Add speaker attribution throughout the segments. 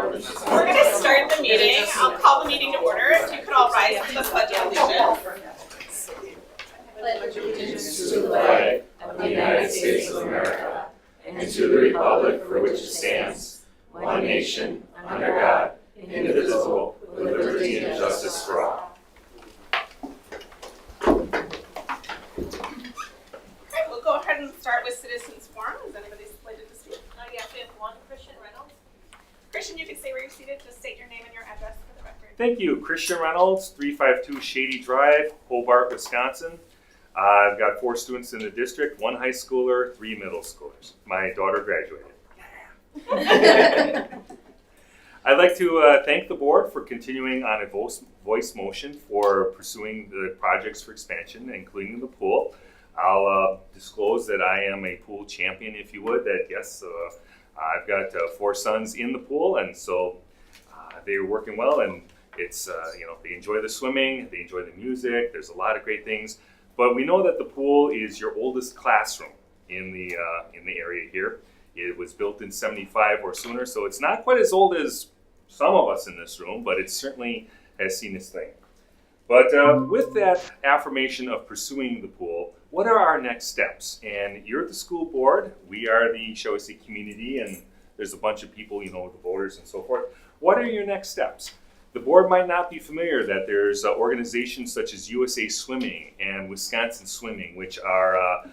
Speaker 1: We're going to start the meeting. I'll call the meeting to order. If you could all rise for the Pledge of Allegiance.
Speaker 2: Pledge allegiance to the flag of the United States of America and to the republic for which it stands, one nation, under God, indivisible, with liberty and justice for all.
Speaker 1: Okay, we'll go ahead and start with Citizens Forum. Is anybody slated to speak?
Speaker 3: Yes, we have one, Christian Reynolds.
Speaker 1: Christian, you can say where you're seated. Just state your name and your address for the record.
Speaker 4: Thank you. Christian Reynolds, 352 Shady Drive, Hobart, Wisconsin. I've got 4 students in the district, 1 high schooler, 3 middle schoolers. My daughter graduated. I'd like to thank the board for continuing on a voice motion for pursuing the projects for expansion, including the pool. I'll disclose that I am a pool champion, if you would, that yes, I've got 4 sons in the pool, and so they're working well, and it's, they enjoy the swimming, they enjoy the music, there's a lot of great things. But we know that the pool is your oldest classroom in the area here. It was built in 75 or sooner, so it's not quite as old as some of us in this room, but it certainly has seen its thing. But with that affirmation of pursuing the pool, what are our next steps? And you're the school board, we are the, shall we say, community, and there's a bunch of people, the voters and so forth. What are your next steps? The board might not be familiar that there's organizations such as USA Swimming and Wisconsin Swimming, which are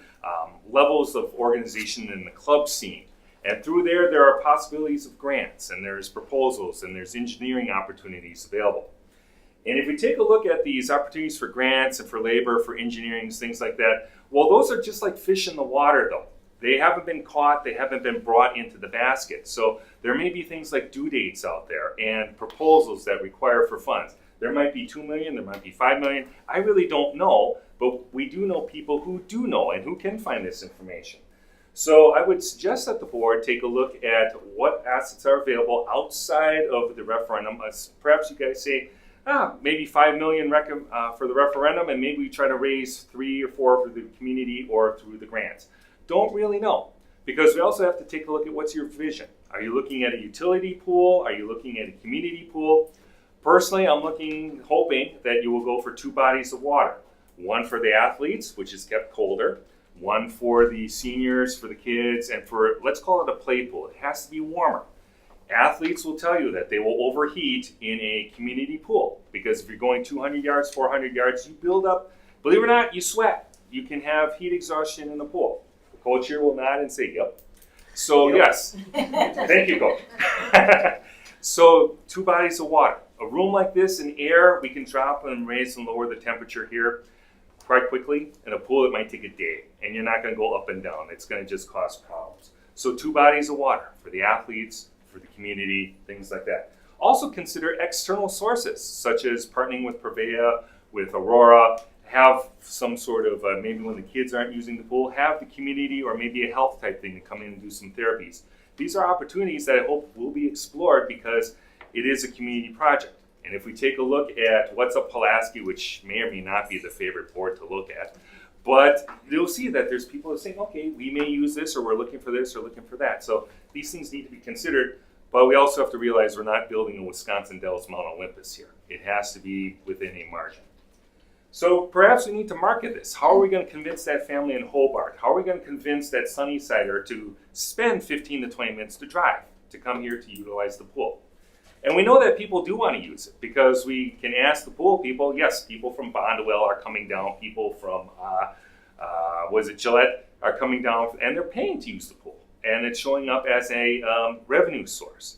Speaker 4: levels of organization in the club scene. And through there are possibilities of grants, and there's proposals, and there's engineering opportunities available. And if we take a look at these opportunities for grants and for labor, for engineering, things like that, well, those are just like fish in the water, though. They haven't been caught, they haven't been brought into the basket. So there may be things like due dates out there and proposals that require for funds. There might be 2 million, there might be 5 million. I really don't know, but we do know people who do know and who can find this information. So I would suggest that the board take a look at what assets are available outside of the referendum. Perhaps you guys say, maybe 5 million for the referendum, and maybe we try to raise 3 or 4 for the community or through the grants. Don't really know, because we also have to take a look at what's your vision. Are you looking at a utility pool? Are you looking at a community pool? Personally, I'm hoping that you will go for 2 bodies of water. One for the athletes, which is kept colder. One for the seniors, for the kids, and for, let's call it a play pool. It has to be warmer. Athletes will tell you that they will overheat in a community pool, because if you're going 200 yards, 400 yards, you build up, believe it or not, you sweat. You can have heat exhaustion in the pool. Coach here will nod and say, yep. So yes, thank you, Coach. So 2 bodies of water. A room like this in air, we can drop and raise and lower the temperature here quite quickly. In a pool, it might take a day, and you're not going to go up and down. It's going to just cause problems. So 2 bodies of water for the athletes, for the community, things like that. Also consider external sources, such as partnering with Prevea, with Aurora. Have some sort of, maybe when the kids aren't using the pool, have the community or maybe a health type thing to come in and do some therapies. These are opportunities that I hope will be explored because it is a community project. And if we take a look at What's Up Pulaski, which may or may not be the favorite board to look at, but you'll see that there's people who are saying, okay, we may use this, or we're looking for this, or looking for that. So these things need to be considered, but we also have to realize we're not building a Wisconsin Dells Mount Olympus here. It has to be within a margin. So perhaps we need to market this. How are we going to convince that family in Hobart? How are we going to convince that Sunnysider to spend 15 to 20 minutes to drive to come here to utilize the pool? And we know that people do want to use it because we can ask the pool people. Yes, people from Bondwell are coming down. People from, Gillette are coming down, and they're paying to use the pool. And it's showing up as a revenue source.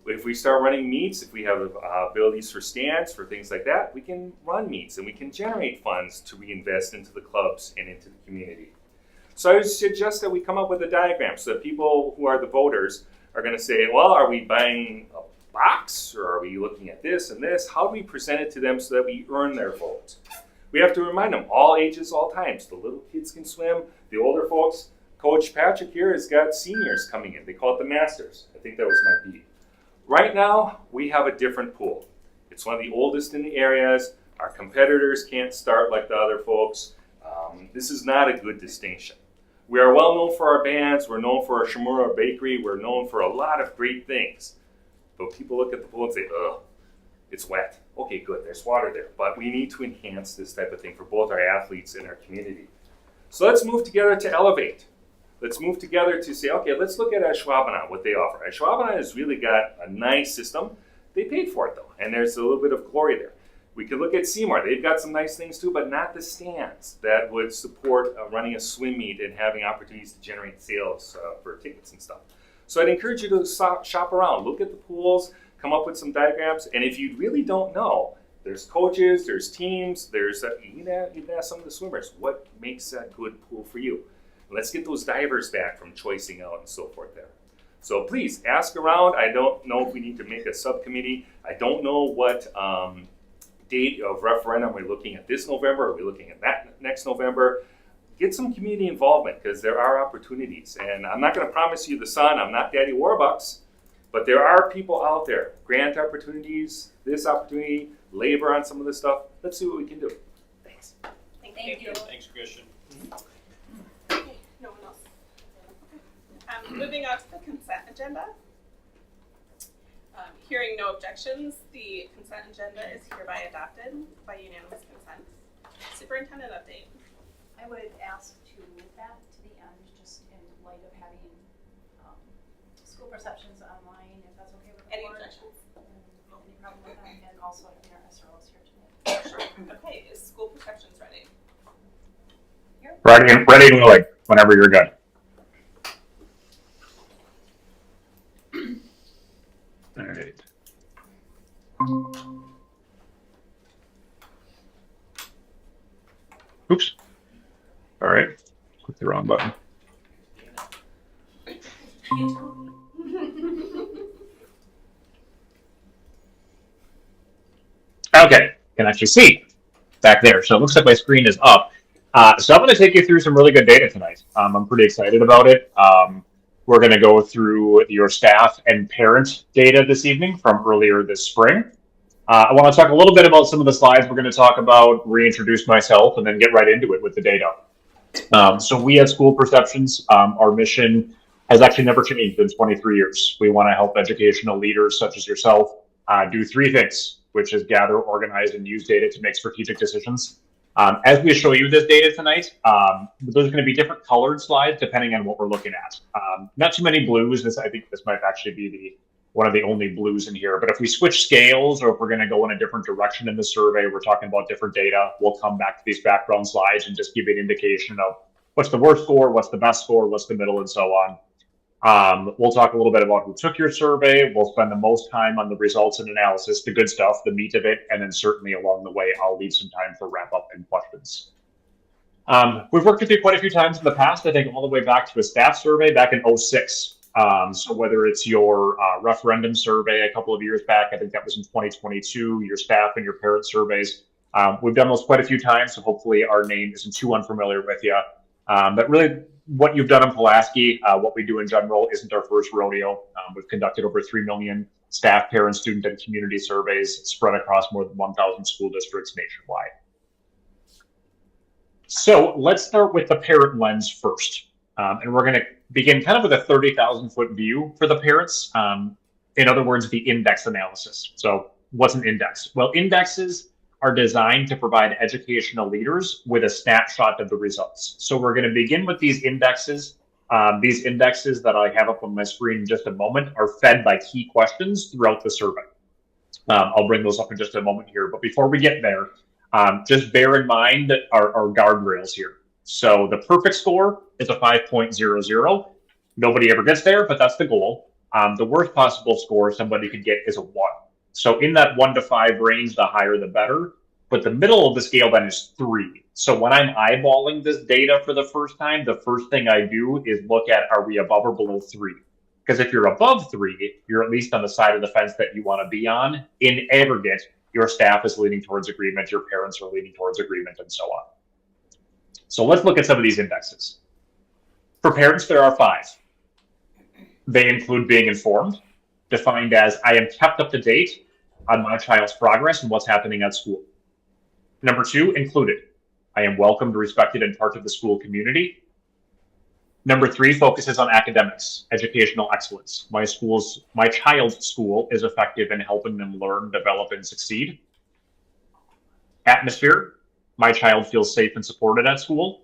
Speaker 4: If we start running meets, if we have abilities for stands, for things like that, we can run meets and we can generate funds to reinvest into the clubs and into the community. So I would suggest that we come up with a diagram so that people who are the voters are going to say, well, are we buying a box or are we looking at this and this? How do we present it to them so that we earn their vote? We have to remind them, all ages, all times. The little kids can swim, the older folks. Coach Patrick here has got seniors coming in. They call it the Masters. I think that was my beat. Right now, we have a different pool. It's one of the oldest in the areas. Our competitors can't start like the other folks. This is not a good distinction. We are well known for our bands. We're known for our Shimura Bakery. We're known for a lot of great things. But people look at the pool and say, ugh, it's wet. Okay, good, there's water there. But we need to enhance this type of thing for both our athletes and our community. So let's move together to elevate. Let's move together to say, okay, let's look at Ashwaubenon, what they offer. Ashwaubenon has really got a nice system. They paid for it though, and there's a little bit of glory there. We could look at Seymour. They've got some nice things too, but not the stands that would support running a swim meet and having opportunities to generate sales for tickets and stuff. So I'd encourage you to shop around, look at the pools, come up with some diagrams, and if you really don't know, there's coaches, there's teams, you can ask some of the swimmers, what makes a good pool for you? Let's get those divers back from choicing out and so forth there. So please ask around. I don't know if we need to make a subcommittee. I don't know what date of referendum we're looking at this November. Are we looking at that next November? Get some community involvement because there are opportunities. And I'm not going to promise you the sun. I'm not Daddy Warbucks, but there are people out there. Grant opportunities, this opportunity, labor on some of this stuff. Let's see what we can do. Thanks.
Speaker 1: Thank you.
Speaker 2: Thanks, Christian.
Speaker 1: Okay, no one else. Moving on to the consent agenda. Hearing no objections, the consent agenda is hereby adopted by unanimous consent. Superintendent update.
Speaker 3: I would ask to move that to the end, just in light of having school perceptions online, if that's okay with the
Speaker 1: Any
Speaker 3: board.
Speaker 1: objections?
Speaker 3: Any problem with that? And also having our SROs here tonight.
Speaker 1: Sure. Okay, is school perceptions ready?
Speaker 5: Ready and willing, whenever you're good. All right. Oops. All right. Click the wrong button. Okay, can actually see back there. So it looks like my screen is up. So I'm going to take you through some really good data tonight. I'm pretty excited about it. We're going to go through your staff and parent data this evening from earlier this spring. I want to talk a little bit about some of the slides we're going to talk about, reintroduce myself, and then get right into it with the data. So we at School Perceptions, our mission has actually never changed in 23 years. We want to help educational leaders such as yourself do three things, which is gather, organize, and use data to make strategic decisions. As we show you this data tonight, there's going to be different colored slides depending on what we're looking at. Not too many blues. I think this might actually be one of the only blues in here. But if we switch scales, or if we're going to go in a different direction in the survey, we're talking about different data. We'll come back to these background slides and just give you an indication of what's the worst score, what's the best score, what's the middle, and so on. We'll talk a little bit about who took your survey. We'll spend the most time on the results and analysis, the good stuff, the meat of it, and then certainly along the way, I'll leave some time for wrap up and questions. We've worked with you quite a few times in the past, I think all the way back to a staff survey back in 2006. So whether it's your referendum survey a couple of years back, I think that was in 2022, your staff and your parent surveys. We've done those quite a few times, so hopefully our name isn't too unfamiliar with you. But really, what you've done in Pulaski, what we do in general, isn't our first rodeo. We've conducted over 3 million staff, parent, student, and community surveys spread across more than 1,000 school districts nationwide. So let's start with the parent lens first. And we're going to begin kind of with a 30,000-foot view for the parents. In other words, the index analysis. So what's an index? Well, indexes are designed to provide educational leaders with a snapshot of the results. So we're going to begin with these indexes. These indexes that I have up on my screen in just a moment are fed by key questions throughout the survey. I'll bring those up in just a moment here. But before we get there, just bear in mind our guardrails here. So the perfect score is a 5.00. Nobody ever gets there, but that's the goal. The worst possible score somebody could get is a 1. So in that 1 to 5 range, the higher the better. But the middle of the scale then is 3. So when I'm eyeballing this data for the first time, the first thing I do is look at, are we above or below 3? Because if you're above 3, you're at least on the side of the fence that you want to be on. In aggregate, your staff is leaning towards agreement, your parents are leaning towards agreement, and so on. So let's look at some of these indexes. For parents, there are 5. They include being informed, defined as I am kept up to date on my child's progress and what's happening at school. Number 2, included. I am welcomed, respected, and part of the school community. Number 3 focuses on academics, educational excellence. My child's school is effective in helping them learn, develop, and succeed. Atmosphere, my child feels safe and supported at school.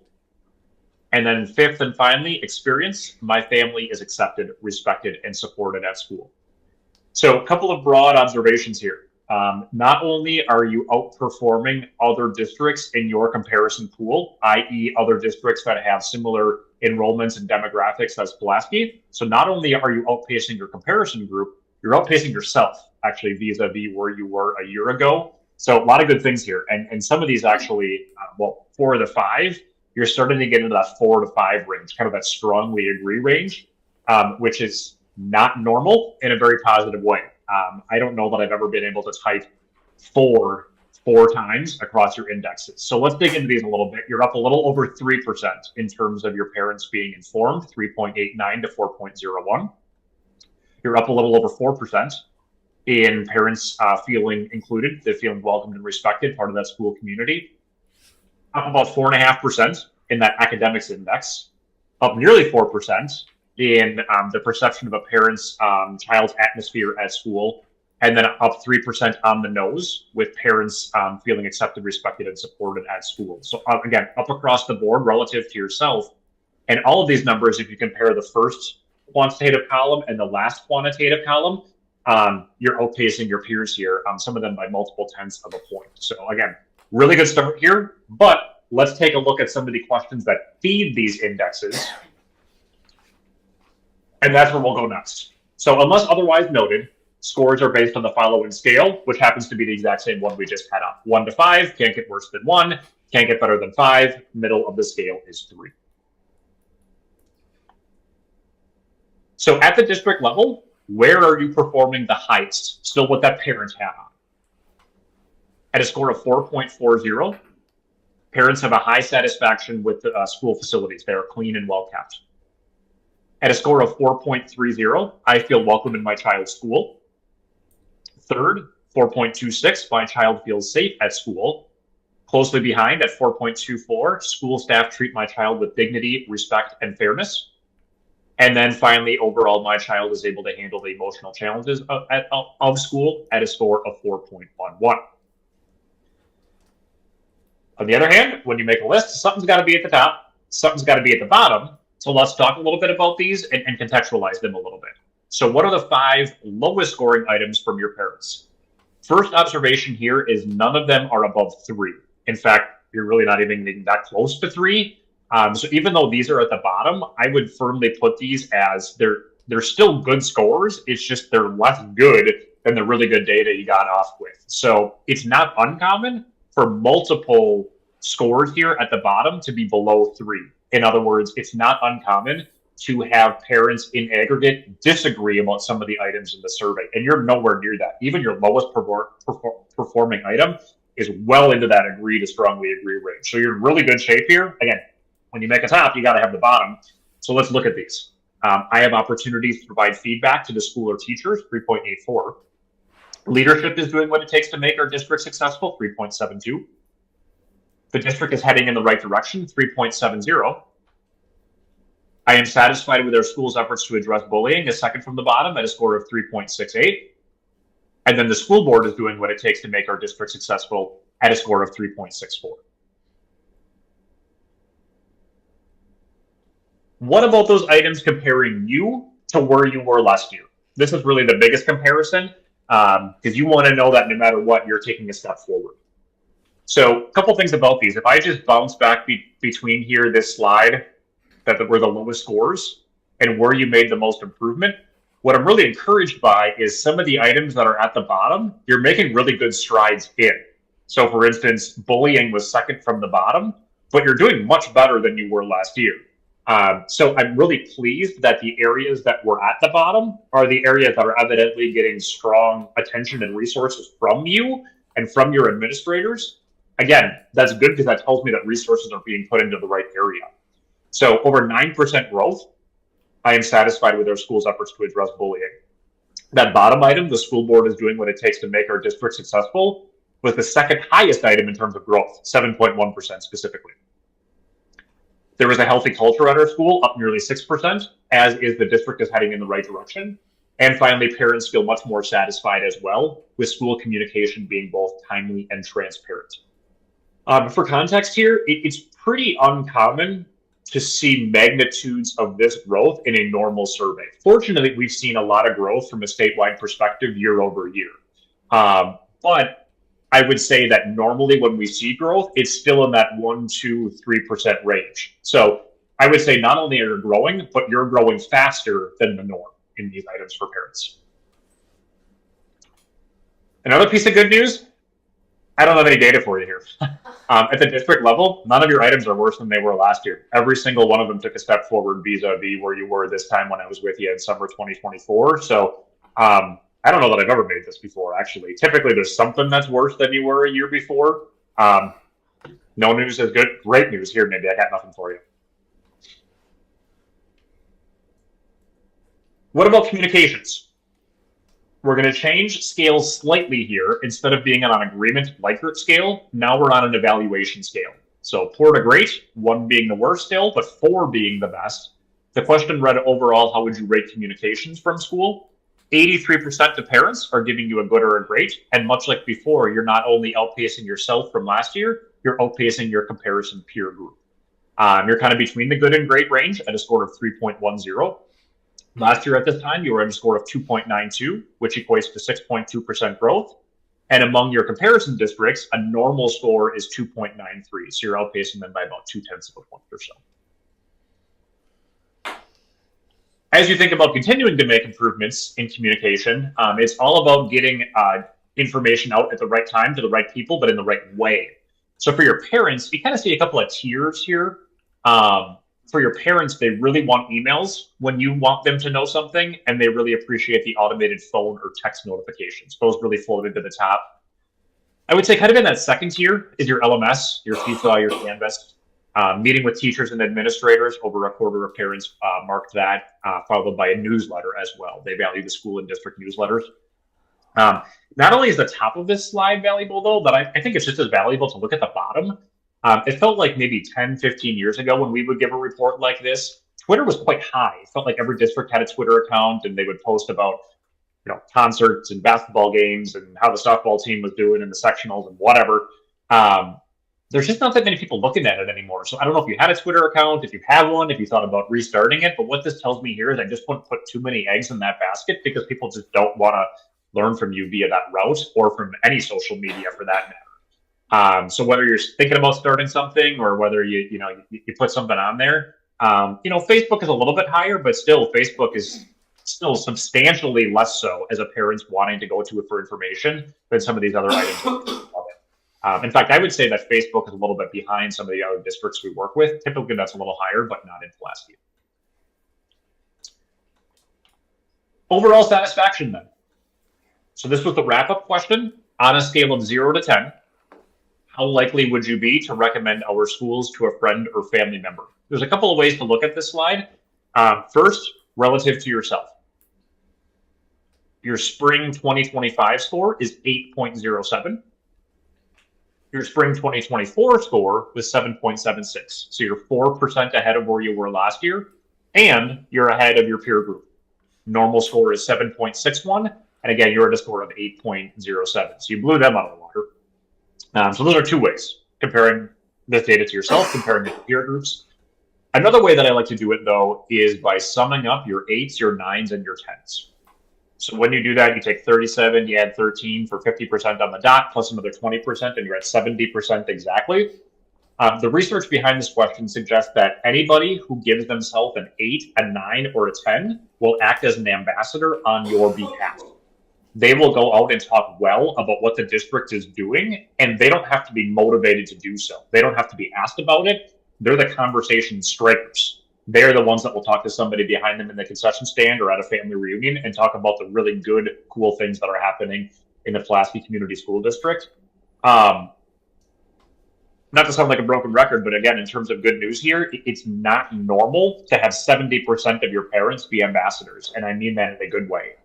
Speaker 5: And then 5th and finally, experience, my family is accepted, respected, and supported at school. So a couple of broad observations here. Not only are you outperforming other districts in your comparison pool, i.e. other districts that have similar enrollments and demographics as Pulaski, so not only are you outpacing your comparison group, you're outpacing yourself, actually, vis-a-vis where you were a year ago. So a lot of good things here. And some of these actually, 4 of the 5, you're starting to get into that 4 to 5 range, kind of that strongly agree range, which is not normal in a very positive way. I don't know that I've ever been able to type 4 times across your indexes. So let's dig into these a little bit. You're up a little over 3% in terms of your parents being informed, 3.89 to 4.01. You're up a little over 4% in parents feeling included, they're feeling welcomed and respected, part of that school community. Up about 4.5% in that academics index, up nearly 4% in the perception of a parent's child's atmosphere at school, and then up 3% on the nose with parents feeling accepted, respected, and supported at school. So again, up across the board relative to yourself. And all of these numbers, if you compare the first quantitative column and the last quantitative column, you're outpacing your peers here, some of them by multiple tenths of a point. So again, really good start here, but let's take a look at some of the questions that feed these indexes. And that's where we'll go next. So unless otherwise noted, scores are based on the following scale, which happens to be the exact same one we just had up. 1 to 5, can't get worse than 1, can't get better than 5, middle of the scale is 3. So at the district level, where are you performing the highest? Still with that parent hat on. At a score of 4.40, parents have a high satisfaction with the school facilities. They are clean and well kept. At a score of 4.30, I feel welcome in my child's school. Third, 4.26, my child feels safe at school. Closely behind at 4.24, school staff treat my child with dignity, respect, and fairness. And then finally, overall, my child is able to handle the emotional challenges of school at a score of 4.11. On the other hand, when you make a list, something's got to be at the top, something's got to be at the bottom. So let's talk a little bit about these and contextualize them a little bit. So what are the 5 lowest scoring items from your parents? First observation here is none of them are above 3. In fact, you're really not even that close to 3. So even though these are at the bottom, I would firmly put these as they're still good scores. It's just they're less good than the really good data you got off with. So it's not uncommon for multiple scores here at the bottom to be below 3. In other words, it's not uncommon to have parents in aggregate disagree about some of the items in the survey, and you're nowhere near that. Even your lowest performing item is well into that agree to strongly agree range. So you're in really good shape here. Again, when you make a top, you got to have the bottom. So let's look at these. I have opportunities to provide feedback to the school or teachers, 3.84. Leadership is doing what it takes to make our district successful, 3.72. The district is heading in the right direction, 3.70. I am satisfied with our school's efforts to address bullying, a second from the bottom at a score of 3.68. And then the school board is doing what it takes to make our district successful at a score of 3.64. What about those items comparing you to where you were last year? This is really the biggest comparison because you want to know that no matter what, you're taking a step forward. So a couple things about these. If I just bounce back between here, this slide, that were the lowest scores and where you made the most improvement, what I'm really encouraged by is some of the items that are at the bottom, you're making really good strides in. So for instance, bullying was second from the bottom, but you're doing much better than you were last year. So I'm really pleased that the areas that were at the bottom are the areas that are evidently getting strong attention and resources from you and from your administrators. Again, that's good because that tells me that resources are being put into the right area. So over 9% growth, I am satisfied with our school's efforts to address bullying. That bottom item, the school board is doing what it takes to make our district successful, was the second highest item in terms of growth, 7.1% specifically. There was a healthy culture at our school, up nearly 6%, as is the district is heading in the right direction. And finally, parents feel much more satisfied as well, with school communication being both timely and transparent. For context here, it's pretty uncommon to see magnitudes of this growth in a normal survey. Fortunately, we've seen a lot of growth from a statewide perspective year over year. But I would say that normally when we see growth, it's still in that 1, 2, 3% range. So I would say not only are you growing, but you're growing faster than the norm in these items for parents. Another piece of good news, I don't have any data for you here. At the district level, none of your items are worse than they were last year. Every single one of them took a step forward vis-a-vis where you were this time when I was with you in summer 2024. So I don't know that I've ever made this before, actually. Typically, there's something that's worse than you were a year before. No news is good. Great news here, maybe. I got nothing for you. What about communications? We're going to change scales slightly here. Instead of being on an agreement Likert scale, now we're on an evaluation scale. So poor to great, 1 being the worst still, but 4 being the best. The question read overall, how would you rate communications from school? 83% of parents are giving you a good or a great. And much like before, you're not only outpacing yourself from last year, you're outpacing your comparison peer group. You're kind of between the good and great range at a score of 3.10. Last year at this time, you were at a score of 2.92, which equates to 6.2% growth. And among your comparison districts, a normal score is 2.93. So you're outpacing them by about 0.2 of a point or so. As you think about continuing to make improvements in communication, it's all about getting information out at the right time to the right people, but in the right way. So for your parents, you kind of see a couple of tiers here. For your parents, they really want emails when you want them to know something, and they really appreciate the automated phone or text notifications. Those really floated to the top. I would say kind of in that second tier is your LMS, your FIFA, your Canvas. Meeting with teachers and administrators, over a quarter of parents marked that, followed by a newsletter as well. They value the school and district newsletters. Not only is the top of this slide valuable, though, but I think it's just as valuable to look at the bottom. It felt like maybe 10, 15 years ago when we would give a report like this, Twitter was quite high. It felt like every district had a Twitter account, and they would post about concerts and basketball games and how the softball team was doing in the sectionals and whatever. There's just not that many people looking at it anymore. So I don't know if you had a Twitter account, if you have one, if you thought about restarting it. But what this tells me here is I just wouldn't put too many eggs in that basket, because people just don't want to learn from you via that route, or from any social media for that matter. So whether you're thinking about starting something, or whether you put something on there, Facebook is a little bit higher, but still Facebook is still substantially less so as a parent's wanting to go to it for information than some of these other items. In fact, I would say that Facebook is a little bit behind some of the other districts we work with. Typically, that's a little higher, but not in Pulaski. Overall satisfaction, then. So this was the wrap-up question. On a scale of 0 to 10, how likely would you be to recommend our schools to a friend or family member? There's a couple of ways to look at this slide. First, relative to yourself. Your spring 2025 score is 8.07. Your spring 2024 score was 7.76. So you're 4% ahead of where you were last year, and you're ahead of your peer group. Normal score is 7.61, and again, you're at a score of 8.07. So you blew them out of the water. So those are two ways, comparing this data to yourself, comparing it to peer groups. Another way that I like to do it, though, is by summing up your 8s, your 9s, and your 10s. So when you do that, you take 37, you add 13 for 50% on the dot, plus another 20%, and you're at 70% exactly. The research behind this question suggests that anybody who gives themselves an 8, a 9, or a 10 will act as an ambassador on your behalf. They will go out and talk well about what the district is doing, and they don't have to be motivated to do so. They don't have to be asked about it. They're the conversation strikers. They're the ones that will talk to somebody behind them in the concession stand or at a family reunion and talk about the really good, cool things that are happening in the Pulaski Community School District. Not to sound like a broken record, but again, in terms of good news here, it's not normal to have 70% of your parents be ambassadors. And I mean that in a good way.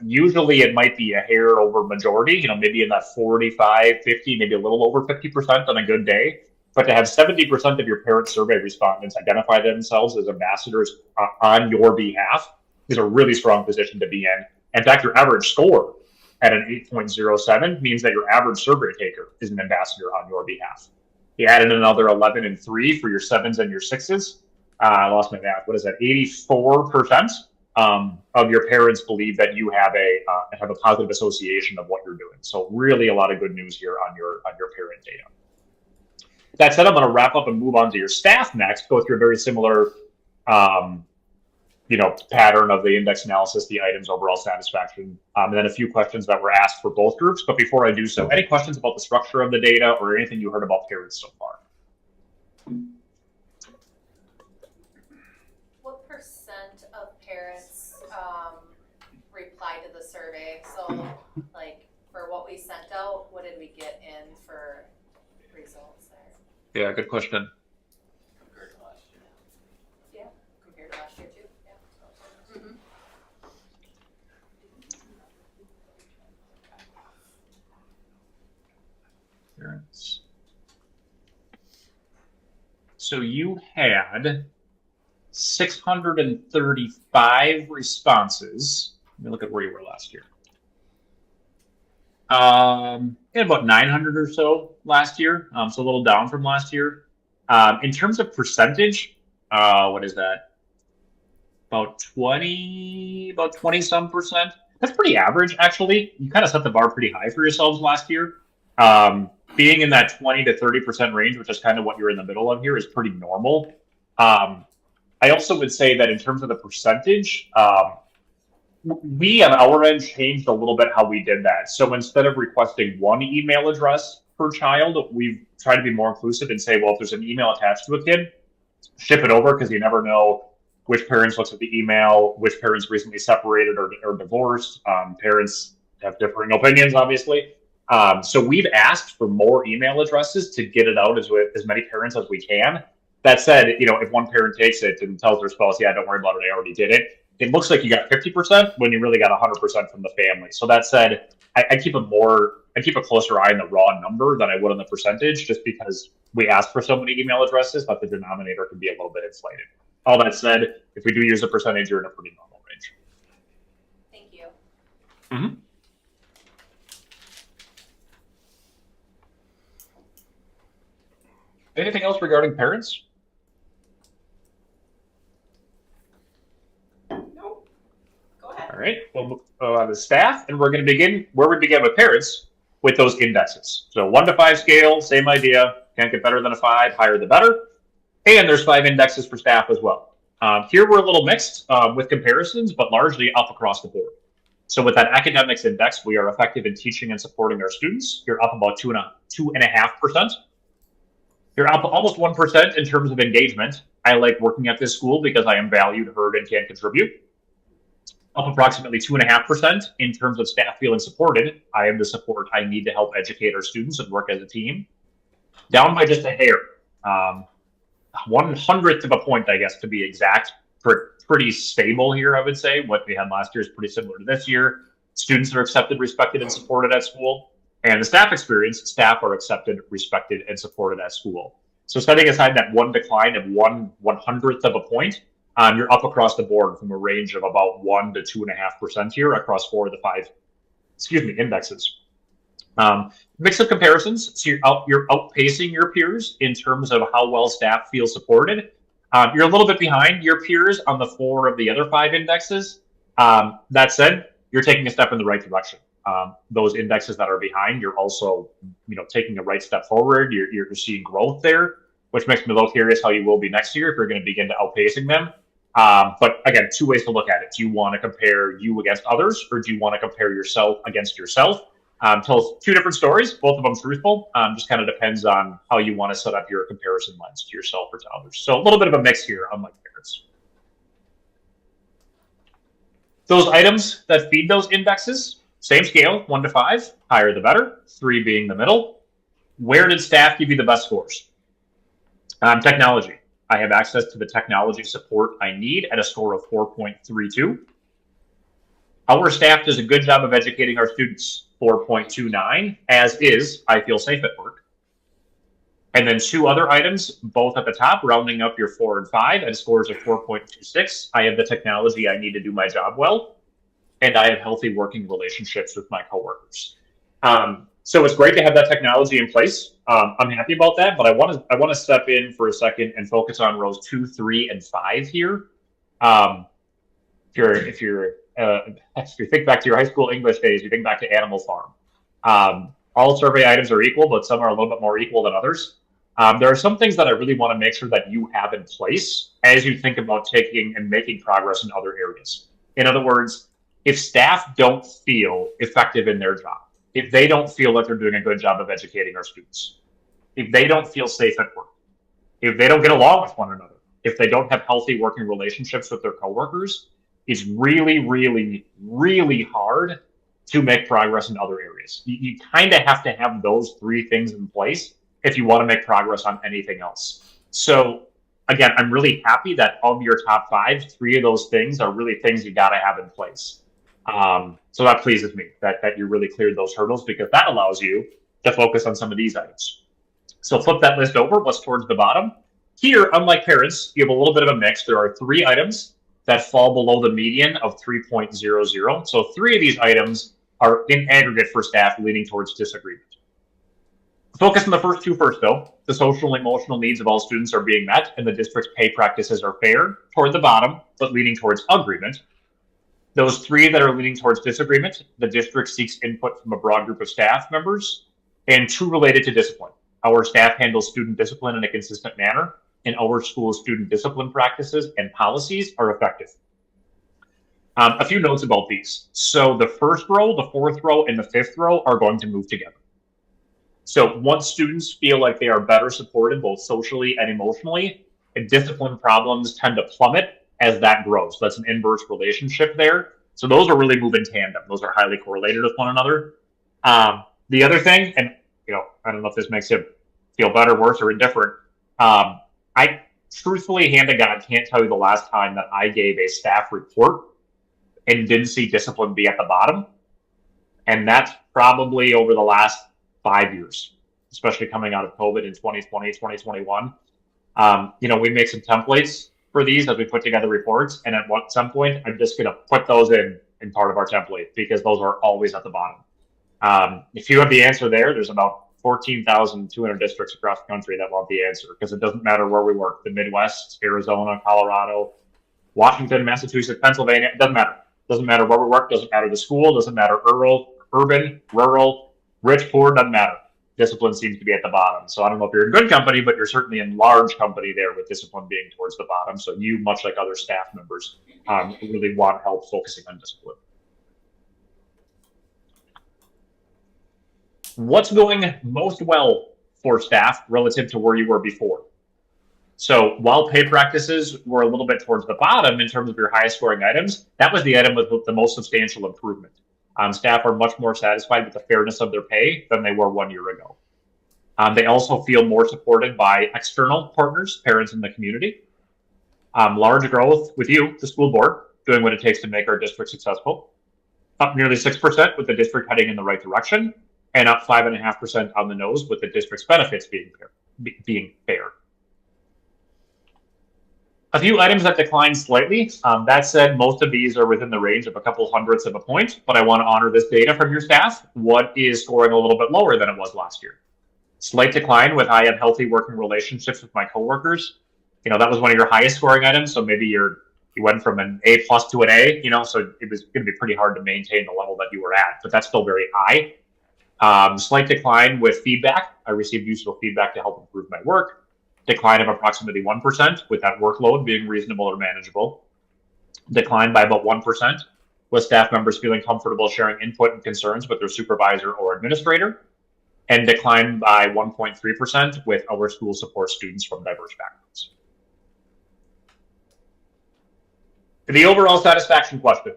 Speaker 5: Usually it might be a hair over majority, maybe in that 45, 50, maybe a little over 50% on a good day. but to have 70% of your parent survey respondents identify themselves as ambassadors on your behalf is a really strong position to be in. In fact, your average score at an 8.07 means that your average survey taker is an ambassador on your behalf. You added another 11 and 3 for your 7s and your 6s. I lost my math. What is that? 84% of your parents believe that you have a positive association of what you're doing. So really a lot of good news here on your parent data. That said, I'm going to wrap up and move on to your staff next, go through a very similar pattern of the index analysis, the items, overall satisfaction, and then a few questions that were asked for both groups. But before I do so, any questions about the structure of the data or anything you heard about parents so far?
Speaker 6: What percent of parents reply to the survey? So, like, for what we sent out, what did we get in for results there?
Speaker 5: Yeah, good question.
Speaker 6: Compared to last year. Yeah, compared to last year too. Yeah. Mm-hmm.
Speaker 5: Parents. So you had 635 responses. Let me look at where you were last year. You had about 900 or so last year, so a little down from last year. In terms of percentage, what is that? About 20 some percent. That's pretty average, actually. You kind of set the bar pretty high for yourselves last year. Being in that 20 to 30% range, which is kind of what you're in the middle of here, is pretty normal. I also would say that in terms of the percentage, we on our end changed a little bit how we did that. So instead of requesting one email address per child, we've tried to be more inclusive and say, well, if there's an email attached to a kid, ship it over, because you never know which parents looks at the email, which parents recently separated or divorced. Parents have differing opinions, obviously. So we've asked for more email addresses to get it out as many parents as we can. That said, if one parent takes it and tells their spouse, yeah, don't worry about it, I already did it, it looks like you got 50% when you really got 100% from the family. So that said, I keep a closer eye on the raw number than I would on the percentage, just because we asked for so many email addresses that the denominator can be a little bit inflated. All that said, if we do use a percentage, you're in a pretty normal range.
Speaker 6: Thank you.
Speaker 5: Mm-hmm. Anything else regarding parents?
Speaker 1: Nope. Go ahead.
Speaker 5: All right, we'll move on to staff, and we're going to begin where we began with parents, with those indexes. So 1 to 5 scale, same idea. Can't get better than a 5, higher the better. And there's 5 indexes for staff as well. Here we're a little mixed with comparisons, but largely up across the board. So with that academics index, we are effective in teaching and supporting our students. You're up about 2.5%. You're up almost 1% in terms of engagement. I like working at this school because I am valued, heard, and can contribute. Up approximately 2.5% in terms of staff feeling supported. I am the support I need to help educate our students and work as a team. Down by just a hair. 1/100th of a point, I guess, to be exact. Pretty stable here, I would say. What we had last year is pretty similar to this year. Students are accepted, respected, and supported at school. And the staff experience, staff are accepted, respected, and supported at school. So setting aside that one decline of 1/100th of a point, you're up across the board from a range of about 1 to 2.5% here across 4 of the 5, indexes. Mix of comparisons, so you're outpacing your peers in terms of how well staff feel supported. You're a little bit behind your peers on the 4 of the other 5 indexes. That said, you're taking a step in the right direction. Those indexes that are behind, you're also, taking a right step forward. You're seeing growth there, which makes me a little curious how you will be next year if you're going to begin to outpacing them. But again, 2 ways to look at it. Do you want to compare you against others, or do you want to compare yourself against yourself? Tells 2 different stories, both of them truthful. Just kind of depends on how you want to set up your comparison lens to yourself or to others. So a little bit of a mix here, unlike parents. Those items that feed those indexes, same scale, 1 to 5, higher the better, 3 being the middle. Where did staff give you the best scores? Technology. I have access to the technology support I need at a score of 4.32. Our staff does a good job of educating our students, 4.29, as is I feel safe at work. And then 2 other items, both at the top, rounding up your 4 and 5 at scores of 4.26. I have the technology I need to do my job well, and I have healthy working relationships with my coworkers. So it's great to have that technology in place. I'm happy about that, but I want to step in for a second and focus on rows 2, 3, and 5 here. If you think back to your high school English days, you think back to Animal Farm. All survey items are equal, but some are a little bit more equal than others. There are some things that I really want to make sure that you have in place as you think about taking and making progress in other areas. In other words, if staff don't feel effective in their job, if they don't feel like they're doing a good job of educating our students, if they don't feel safe at work, if they don't get along with one another, if they don't have healthy working relationships with their coworkers, it's really, really, really hard to make progress in other areas. You kind of have to have those 3 things in place if you want to make progress on anything else. So again, I'm really happy that of your top 5, 3 of those things are really things you got to have in place. So that pleases me that you really cleared those hurdles, because that allows you to focus on some of these items. So flip that list over, what's towards the bottom. Here, unlike parents, you have a little bit of a mix. There are 3 items that fall below the median of 3.00. So 3 of these items are in aggregate for staff leaning towards disagreement. Focus on the first 2 first, though. The social and emotional needs of all students are being met, and the district's pay practices are fair, toward the bottom, but leaning towards agreement. Those 3 that are leaning towards disagreement, the district seeks input from a broad group of staff members, and 2 related to discipline. Our staff handles student discipline in a consistent manner, and our school's student discipline practices and policies are effective. A few notes about these. So the first row, the 4th row, and the 5th row are going to move together. So once students feel like they are better supported both socially and emotionally, and discipline problems tend to plummet as that grows. So that's an inverse relationship there. So those are really move in tandem. Those are highly correlated with one another. The other thing, and I don't know if this makes you feel better, worse, or indifferent. I truthfully, hand to God, can't tell you the last time that I gave a staff report and didn't see discipline be at the bottom. And that's probably over the last 5 years, especially coming out of COVID in 2020, 2021. We make some templates for these as we put together reports. And at some point, I'm just going to put those in part of our template, because those are always at the bottom. If you have the answer there's about 14,200 districts across the country that want the answer, because it doesn't matter where we work, the Midwest, Arizona, Colorado, Washington, Massachusetts, Pennsylvania, it doesn't matter. Doesn't matter where we work, doesn't matter the school, doesn't matter urban, rural, rich, poor, doesn't matter. Discipline seems to be at the bottom. So I don't know if you're in good company, but you're certainly in large company there with discipline being towards the bottom. So you, much like other staff members, really want help focusing on discipline. What's going most well for staff relative to where you were before? So while pay practices were a little bit towards the bottom in terms of your highest scoring items, that was the item with the most substantial improvement. Staff are much more satisfied with the fairness of their pay than they were 1 year ago. They also feel more supported by external partners, parents in the community. Large growth with you, the school board, doing what it takes to make our district successful. Up nearly 6% with the district heading in the right direction, and up 5.5% on the nose with the district's benefits being fair. A few items that declined slightly. That said, most of these are within the range of a couple hundredths of a point, but I want to honor this data from your staff. What is scoring a little bit lower than it was last year? Slight decline with I have healthy working relationships with my coworkers. That was one of your highest scoring items, so maybe you went from an A+ to an A, so it was going to be pretty hard to maintain the level that you were at, but that's still very high. Slight decline with feedback. I received useful feedback to help improve my work. Decline of approximately 1% with that workload being reasonable or manageable. Decline by about 1% with staff members feeling comfortable sharing input and concerns with their supervisor or administrator. And decline by 1.3% with our school support students from diverse backgrounds. The overall satisfaction question.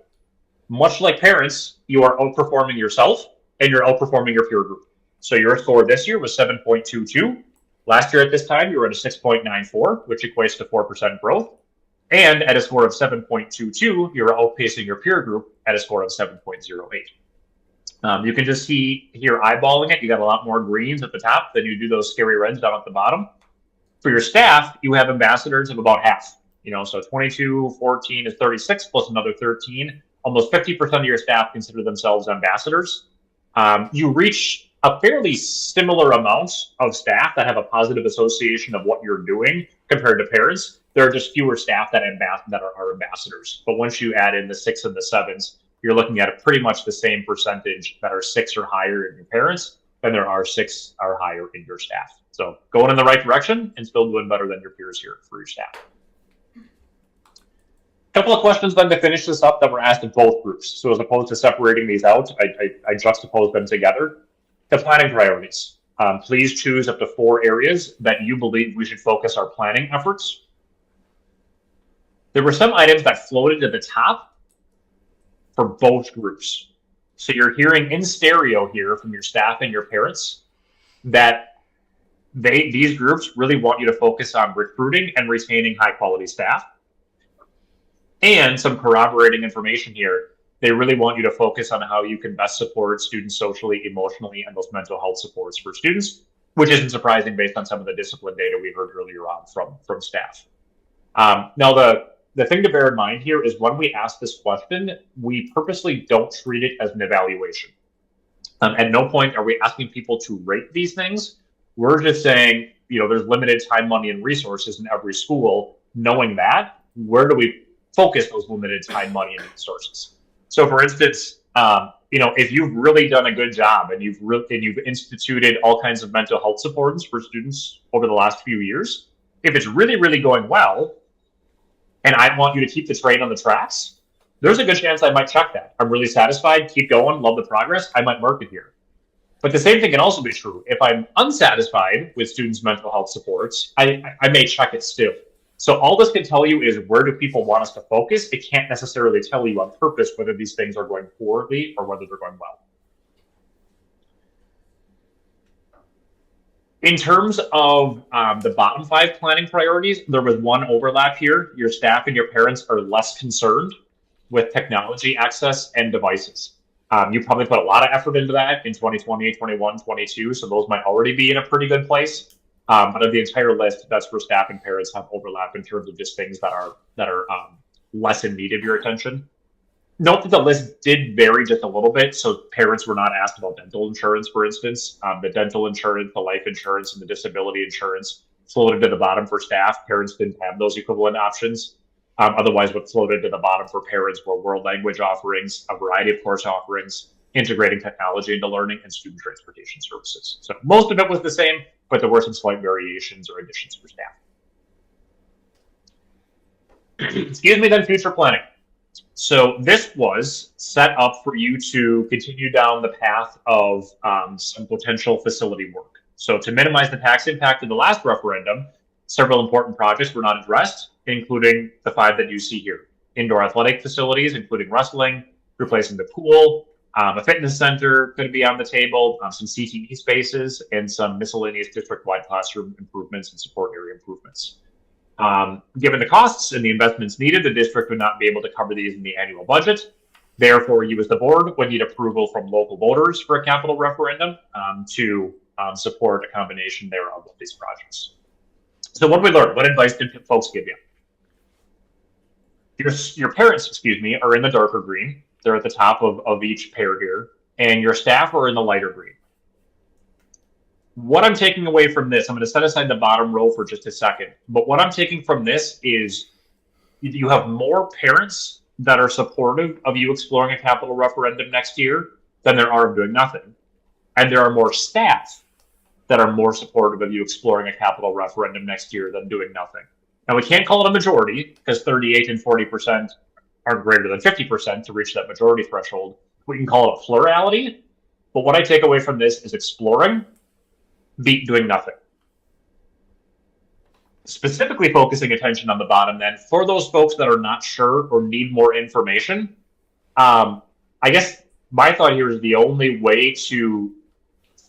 Speaker 5: Much like parents, you are outperforming yourself and you're outperforming your peer group. So your score this year was 7.22. Last year at this time, you were at a 6.94, which equates to 4% growth. And at a score of 7.22, you're outpacing your peer group at a score of 7.08. You can just see here eyeballing it, you got a lot more greens at the top than you do those scary reds down at the bottom. For your staff, you have ambassadors of about half. So 22, 14 is 36 plus another 13. Almost 50% of your staff consider themselves ambassadors. You reach a fairly similar amount of staff that have a positive association of what you're doing compared to parents. There are just fewer staff that are ambassadors. But once you add in the 6 and the 7s, you're looking at pretty much the same percentage that are 6 or higher in your parents than there are 6 or higher in your staff. So going in the right direction and still doing better than your peers here for your staff. A couple of questions then to finish this up that were asked of both groups. So as opposed to separating these out, I juxtaposed them together. The planning priorities. Please choose up to 4 areas that you believe we should focus our planning efforts. There were some items that floated to the top for both groups. So you're hearing in stereo here from your staff and your parents that these groups really want you to focus on recruiting and retaining high quality staff. And some corroborating information here. They really want you to focus on how you can best support students socially, emotionally, and those mental health supports for students, which isn't surprising based on some of the discipline data we heard earlier on from staff. Now, the thing to bear in mind here is when we ask this question, we purposely don't treat it as an evaluation. At no point are we asking people to rate these things. We're just saying, there's limited time, money, and resources in every school. Knowing that, where do we focus those limited time, money, and resources? So, for instance, if you've really done a good job and you've instituted all kinds of mental health supports for students over the last few years, if it's really, really going well, and I want you to keep the train on the tracks, there's a good chance I might check that. I'm really satisfied, keep going, love the progress, I might mark it here. But the same thing can also be true. If I'm unsatisfied with students' mental health supports, I may check it still. So all this can tell you is where do people want us to focus? It can't necessarily tell you on purpose whether these things are going poorly or whether they're going well. In terms of the bottom 5 planning priorities, there was one overlap here. Your staff and your parents are less concerned with technology access and devices. You probably put a lot of effort into that in 2020, 21, 22, so those might already be in a pretty good place. But of the entire list, that's where staff and parents have overlap in terms of just things that are less in need of your attention. Note that the list did vary just a little bit. So parents were not asked about dental insurance, for instance. The dental insurance, the life insurance, and the disability insurance floated to the bottom for staff. Parents didn't have those equivalent options. Otherwise, what floated to the bottom for parents were world language offerings, a variety of course offerings, integrating technology into learning, and student transportation services. So most of it was the same, but there were some slight variations or additions for staff. Excuse me, then future planning. So this was set up for you to continue down the path of some potential facility work. So to minimize the tax impact of the last referendum, several important projects were not addressed, including the 5 that you see here. Indoor athletic facilities, including wrestling, replacing the pool, a fitness center could be on the table, some CTE spaces, and some miscellaneous district-wide classroom improvements and support area improvements. Given the costs and the investments needed, the district would not be able to cover these in the annual budget. Therefore, you as the board would need approval from local voters for a capital referendum to support a combination thereof of these projects. So what did we learn? What advice did folks give you? Your parents, are in the darker green. They're at the top of each pair here, and your staff are in the lighter green. What I'm taking away from this, I'm going to set aside the bottom row for just a second, but what I'm taking from this is you have more parents that are supportive of you exploring a capital referendum next year than there are of doing nothing. And there are more staff that are more supportive of you exploring a capital referendum next year than doing nothing. Now, we can't call it a majority because 38 and 40% are greater than 50% to reach that majority threshold. We can call it a plurality, but what I take away from this is exploring beat doing nothing. Specifically focusing attention on the bottom then, for those folks that are not sure or need more information, I guess my thought here is the only way to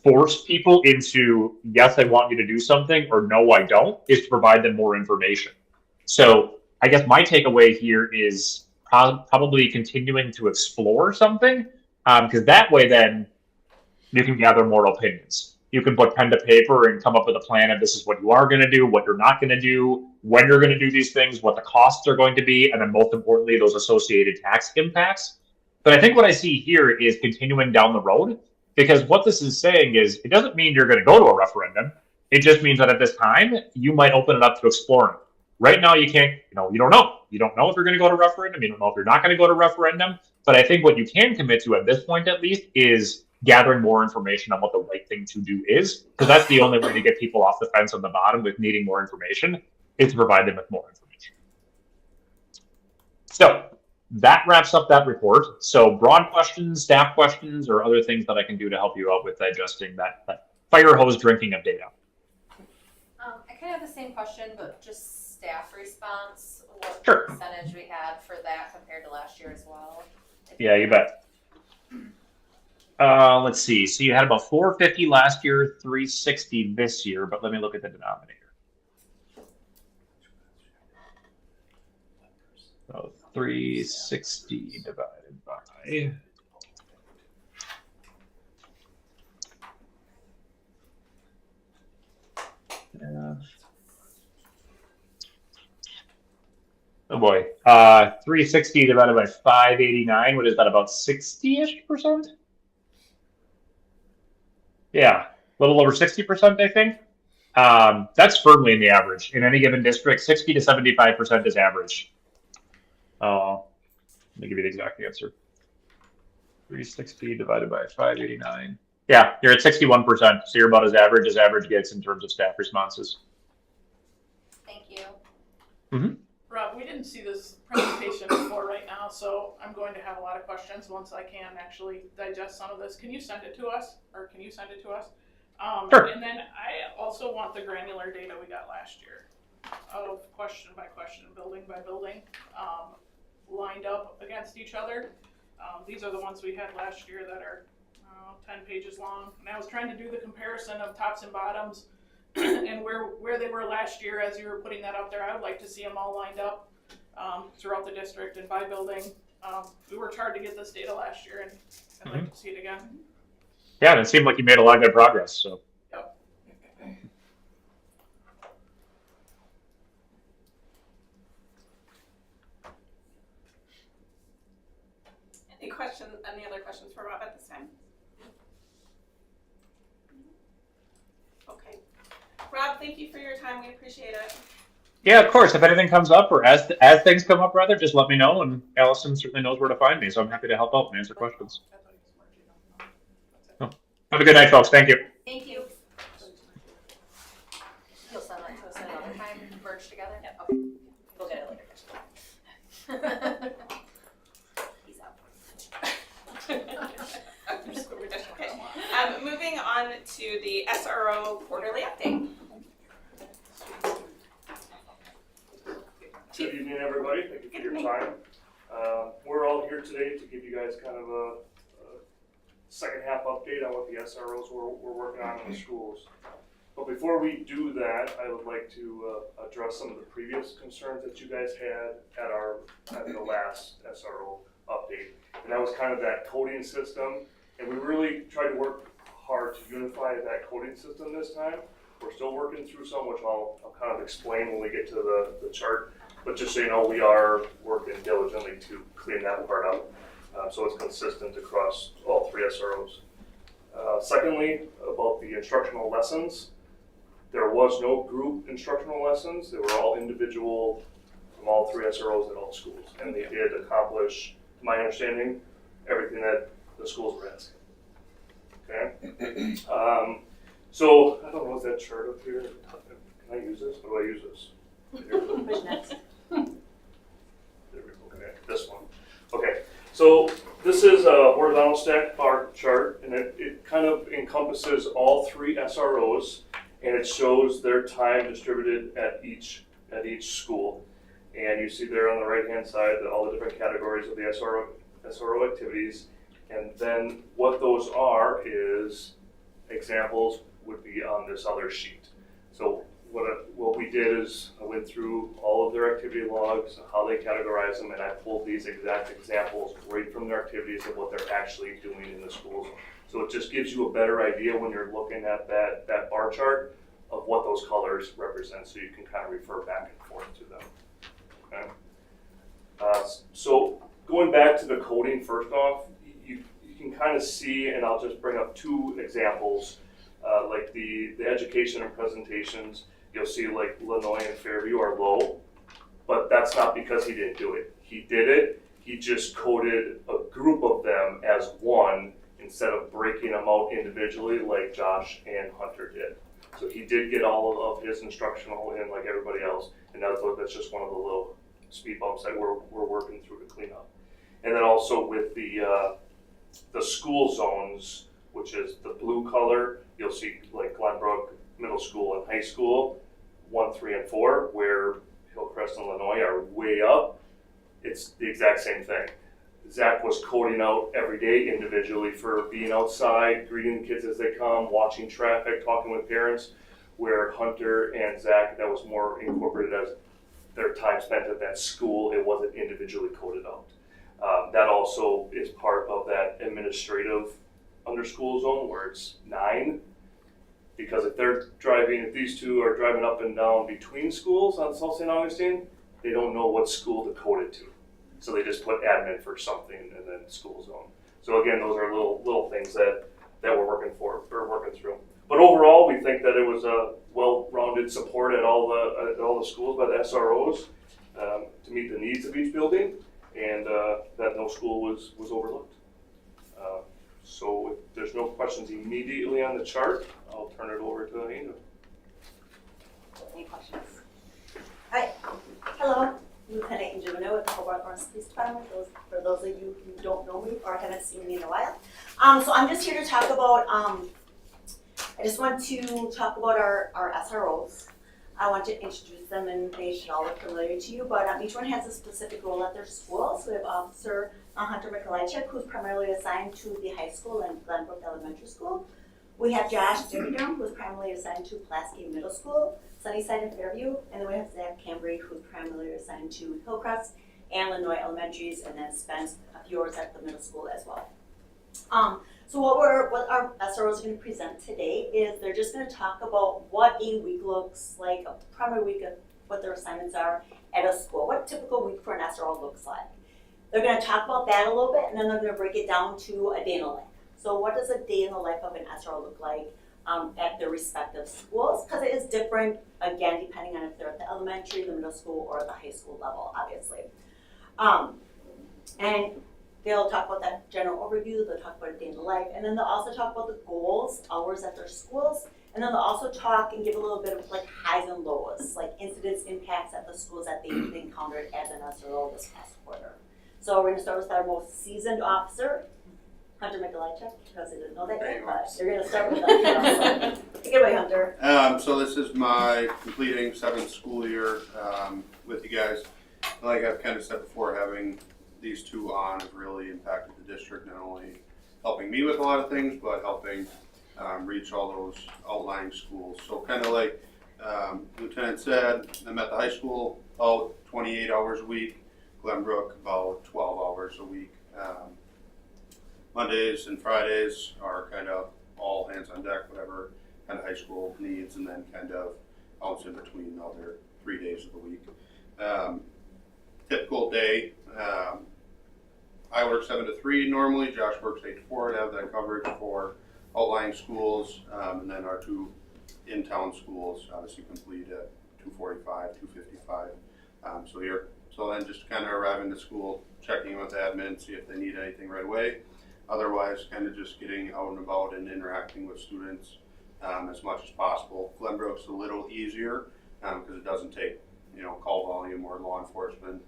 Speaker 5: force people into, yes, I want you to do something, or no, I don't, is to provide them more information. So I guess my takeaway here is probably continuing to explore something Because that way then you can gather more opinions. You can put pen to paper and come up with a plan of this is what you are going to do, what you're not going to do, when you're going to do these things, what the costs are going to be, and then most importantly, those associated tax impacts. But I think what I see here is continuing down the road, because what this is saying is it doesn't mean you're going to go to a referendum. It just means that at this time, you might open it up to exploring. Right now, you can't, you don't know. You don't know if you're going to go to referendum. You don't know if you're not going to go to referendum. But I think what you can commit to at this point, at least, is gathering more information on what the right thing to do is, because that's the only way to get people off the fence on the bottom with needing more information, is to provide them with more information. So that wraps up that report. So broad questions, staff questions, or other things that I can do to help you out with digesting that fire hose drinking of data.
Speaker 6: I kind of have the same question, but just staff response, what
Speaker 5: Sure.
Speaker 6: percentage we had for that compared to last year as well?
Speaker 5: Yeah, you bet. Let's see. So you had about 450 last year, 360 this year, but let me look at the denominator. So 360 divided by... Oh boy. 360 divided by 589, what is that, about 60-ish%? Yeah, a little over 60%, I think. That's firmly in the average. In any given district, 60 to 75% is average. Let me give you the exact answer. 360 divided by 589. Yeah, you're at 61%, so you're about as average gets in terms of staff responses.
Speaker 6: Thank you.
Speaker 5: Mm-hmm.
Speaker 1: Rob, we didn't see this presentation before right now, so I'm going to have a lot of questions once I can actually digest some of this. Can you send it to us, or can you send it to us?
Speaker 5: Sure.
Speaker 1: And then I also want the granular data we got last year of question by question, building by building, lined up against each other. These are the ones we had last year that are 10 pages long. And I was trying to do the comparison of tops and bottoms and where they were last year as you were putting that up there. I would like to see them all lined up throughout the district and by building. We worked hard to get this data last year, and I'd like to see it again.
Speaker 5: Yeah, and it seemed like you made a lot of good progress. So.
Speaker 1: Yep. Any other questions for Rob at this time? Okay. Rob, thank you for your time. We appreciate it.
Speaker 5: Yeah, of course. If anything comes up, or as things come up, rather, just let me know, and Allison certainly knows where to find me, so I'm happy to help out and answer questions. Oh. Have a good night, folks. Thank you.
Speaker 6: Thank you. You'll send that to us another time, merged together? Yep. Okay. We'll get it later. He's out.
Speaker 1: Okay. Moving on to the SRO quarterly update.
Speaker 4: Good evening, everybody. Thank you for your time. We're all here today to give you guys kind of a second half update on what the SROs we're working on in the schools. But before we do that, I would like to address some of the previous concerns that you guys had at the last SRO update. And that was kind of that coding system. And we really tried to work hard to unify that coding system this time. We're still working through some, which I'll kind of explain when we get to the chart. But just so you know, we are working diligently to clean that part up so it's consistent across all three SROs. Secondly, about the instructional lessons, there was no group instructional lessons. They were all individual from all three SROs at all schools. And they did accomplish, to my understanding, everything that the schools were asking. Okay? So, I don't know, is that chart up here? Can I use this? How do I use this?
Speaker 3: Who's next?
Speaker 4: There we go. Okay, this one. Okay, so this is a horizontal stack bar chart, and it kind of encompasses all three SROs, and it shows their time distributed at each school. And you see there on the right-hand side that all the different categories of the SRO activities, and then what those are is examples would be on this other sheet. So
Speaker 7: what we did is I went through all of their activity logs, how they categorize them, and I pulled these exact examples right from their activities of what they're actually doing in the schools. So it just gives you a better idea when you're looking at that bar chart of what those colors represent, so you can kind of refer back and forth to them. Okay. So going back to the coding, first off, you can kind of see, and I'll just bring up two examples, like the education and presentations. You'll see like Lanoy and Fairview are low, but that's not because he didn't do it. He did it, he just coded a group of them as one instead of breaking them out individually like Josh and Hunter did. So he did get all of his instructional in like everybody else, and that's just one of the little speed bumps that we're working through to clean up. And then also with the school zones, which is the blue color, you'll see like Glenbrook Middle School and High School, 1, 3, and 4, where Hillcrest and Lanoy are way up. It's the exact same thing. Zach was coding out every day individually for being outside, greeting the kids as they come, watching traffic, talking with parents, where Hunter and Zach, that was more incorporated as their time spent at that school. It wasn't individually coded out. That also is part of that administrative under school zone where it's 9, because if these two are driving up and down between schools on South St. Augustine, they don't know what school to code it to. So they just put admin for something and then school zone. So again, those are little things that we're working through. But overall, we think that it was a well-rounded support at all the schools by the SROs to meet the needs of each building, and that no school was overlooked. So if there's no questions immediately on the chart, I'll turn it over to Angel.
Speaker 8: Any questions? Hi, hello, Lieutenant Angel Minow with the Hobart North Police Department. For those of you who don't know me or haven't seen me in a while. So I'm just here to talk about, I just want to talk about our SROs. I want to introduce them and they should all look familiar to you, but each one has a specific role at their school. So we have Officer Hunter Mikolajczyk, who's primarily assigned to the high school and Glenbrook Elementary School. We have Josh Dickerdum, who's primarily assigned to Pulaski Middle School, Sunnyside and Fairview, and then we have Zach Cambry, who's primarily assigned to Hillcrest and Lanoy Elementaries, and then spent a few hours at the middle school as well. So what our SROs are going to present today is they're just going to talk about what a week looks like, a primary week of what their assignments are at a school, what a typical week for an SRO looks like. They're going to talk about that a little bit, and then they're going to break it down to a day in the life. So what does a day in the life of an SRO look like at their respective schools? Because it is different, again, depending on if they're at the elementary, the middle school, or the high school level, obviously. And they'll talk about that general overview, they'll talk about a day in the life, and then they'll also talk about the goals, hours at their schools, and then they'll also talk and give a little bit of like highs and lows, like incidents, impacts at the schools that they've encountered as an SRO this past quarter. So we're going to start with our most seasoned officer, Hunter Mikolajczyk, because I didn't know that yet, but you're going to start with us. Take it away, Hunter.
Speaker 9: So this is my completing 7th school year with you guys. Like I've kind of said before, having these two on have really impacted the district, not only helping me with a lot of things, but helping reach all those outlying schools. So kind of like Lieutenant said, I'm at the high school about 28 hours a week, Glenbrook about 12 hours a week. Mondays and Fridays are kind of all hands on deck, whatever kind of high school needs, and then kind of bounce in between the other 3 days of the week. Typical day, I work 7 to 3 normally, Josh works 8 to 4 to have that coverage for outlying schools, and then our 2 in-town schools obviously complete at 2:45, 2:55. So then just kind of arriving to school, checking in with admin, see if they need anything right away. Otherwise, kind of just getting out and about and interacting with students as much as possible. Glenbrook's a little easier because it doesn't take, call volume or law enforcement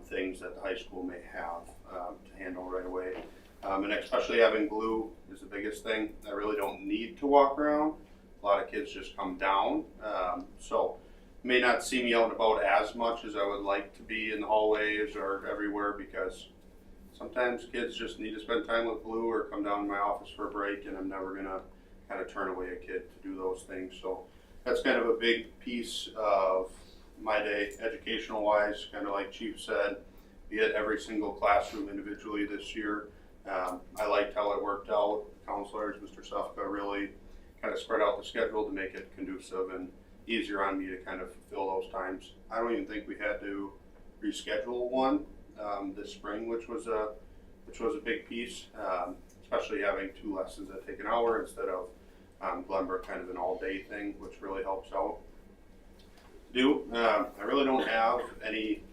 Speaker 9: things that the high school may have to handle right away. And especially having glue is the biggest thing. I really don't need to walk around. A lot of kids just come down. So may not see me out and about as much as I would like to be in the hallways or everywhere, because sometimes kids just need to spend time with glue or come down to my office for a break, and I'm never gonna kind of turn away a kid to do those things. So that's kind of a big piece of my day, educational wise, kind of like Chief said, be at every single classroom individually this year. I liked how it worked out. Counselors, Mr. Sufka, really kind of spread out the schedule to make it conducive and easier on me to kind of fulfill those times. I don't even think we had to reschedule one this spring, which was a big piece, especially having 2 lessons that take an hour instead of Glenbrook kind of an all-day thing, which really helps out. I really don't have any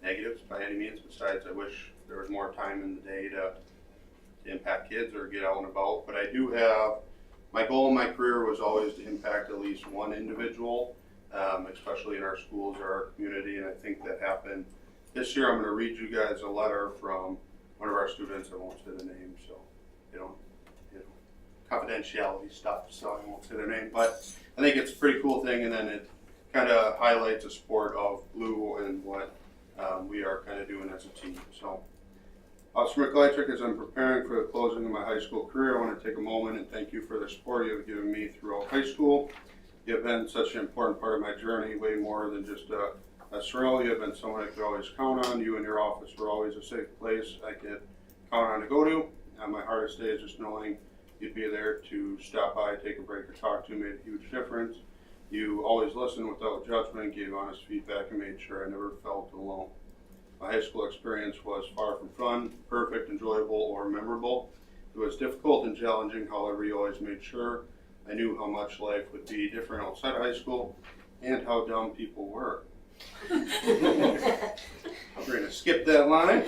Speaker 9: negatives by any means, besides I wish there was more time in the day to impact kids or get out and about. But I do have, my goal in my career was always to impact at least one individual, especially in our schools or our community, and I think that happened. This year I'm going to read you guys a letter from one of our students. I won't say the name, so confidentiality stuff, so I won't say their name. But I think it's a pretty cool thing, and then it kind of highlights the sport of blue and what we are kind of doing as a team. So, Officer McGlytrick, as I'm preparing for the closing of my high school career, I want to take a moment and thank you for the support you have given me throughout high school. You have been such an important part of my journey, way more than just a Sorrel. You have been someone I could always count on. You and your office were always a safe place I could count on to go to. My hardest day is just knowing you'd be there to stop by, take a break, or talk to made a huge difference. You always listened without judgment, gave honest feedback, and made sure I never felt alone. My high school experience was far from fun, perfect, enjoyable, or memorable. It was difficult and challenging, however, you always made sure I knew how much life would be different outside of high school and how dumb people were. We're going to skip that line.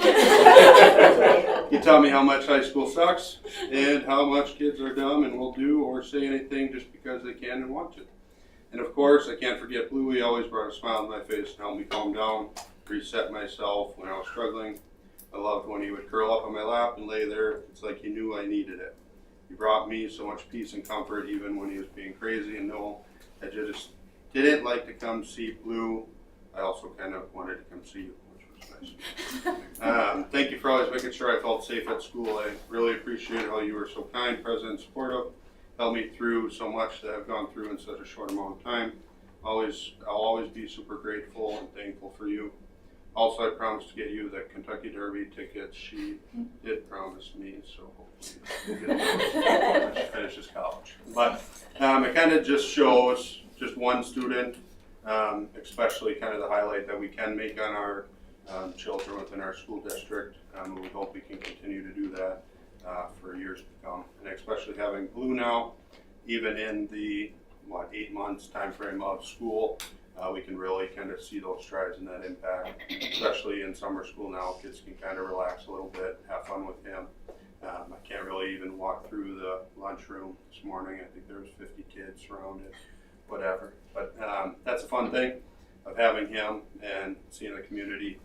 Speaker 9: You tell me how much high school sucks and how much kids are dumb and will do or say anything just because they can and want to. And of course, I can't forget Blue. He always brought a smile to my face and helped me calm down, reset myself when I was struggling. I loved when he would curl up on my lap and lay there. It's like he knew I needed it. He brought me so much peace and comfort even when he was being crazy. And no, I just didn't like to come see Blue. I also kind of wanted to come see you, which was nice. Thank you for always making sure I felt safe at school. I really appreciate how you were so kind, present, and supportive. Helped me through so much that I've gone through in such a short amount of time. I'll always be super grateful and thankful for you. Also, I promised to get you the Kentucky Derby tickets. She did promise me, so hopefully we'll get those when she finishes college. But it kind of just shows just one student, especially kind of the highlight that we can make on our children within our school district. We hope we can continue to do that for years to come, and especially having Blue now, even in the 8 months time frame of school, we can really kind of see those strides and that impact, especially in summer school now. Kids can kind of relax a little bit, have fun with him. I can't really even walk through the lunchroom this morning. I think there was 50 kids surrounded, whatever. But that's a fun thing of having him and seeing the community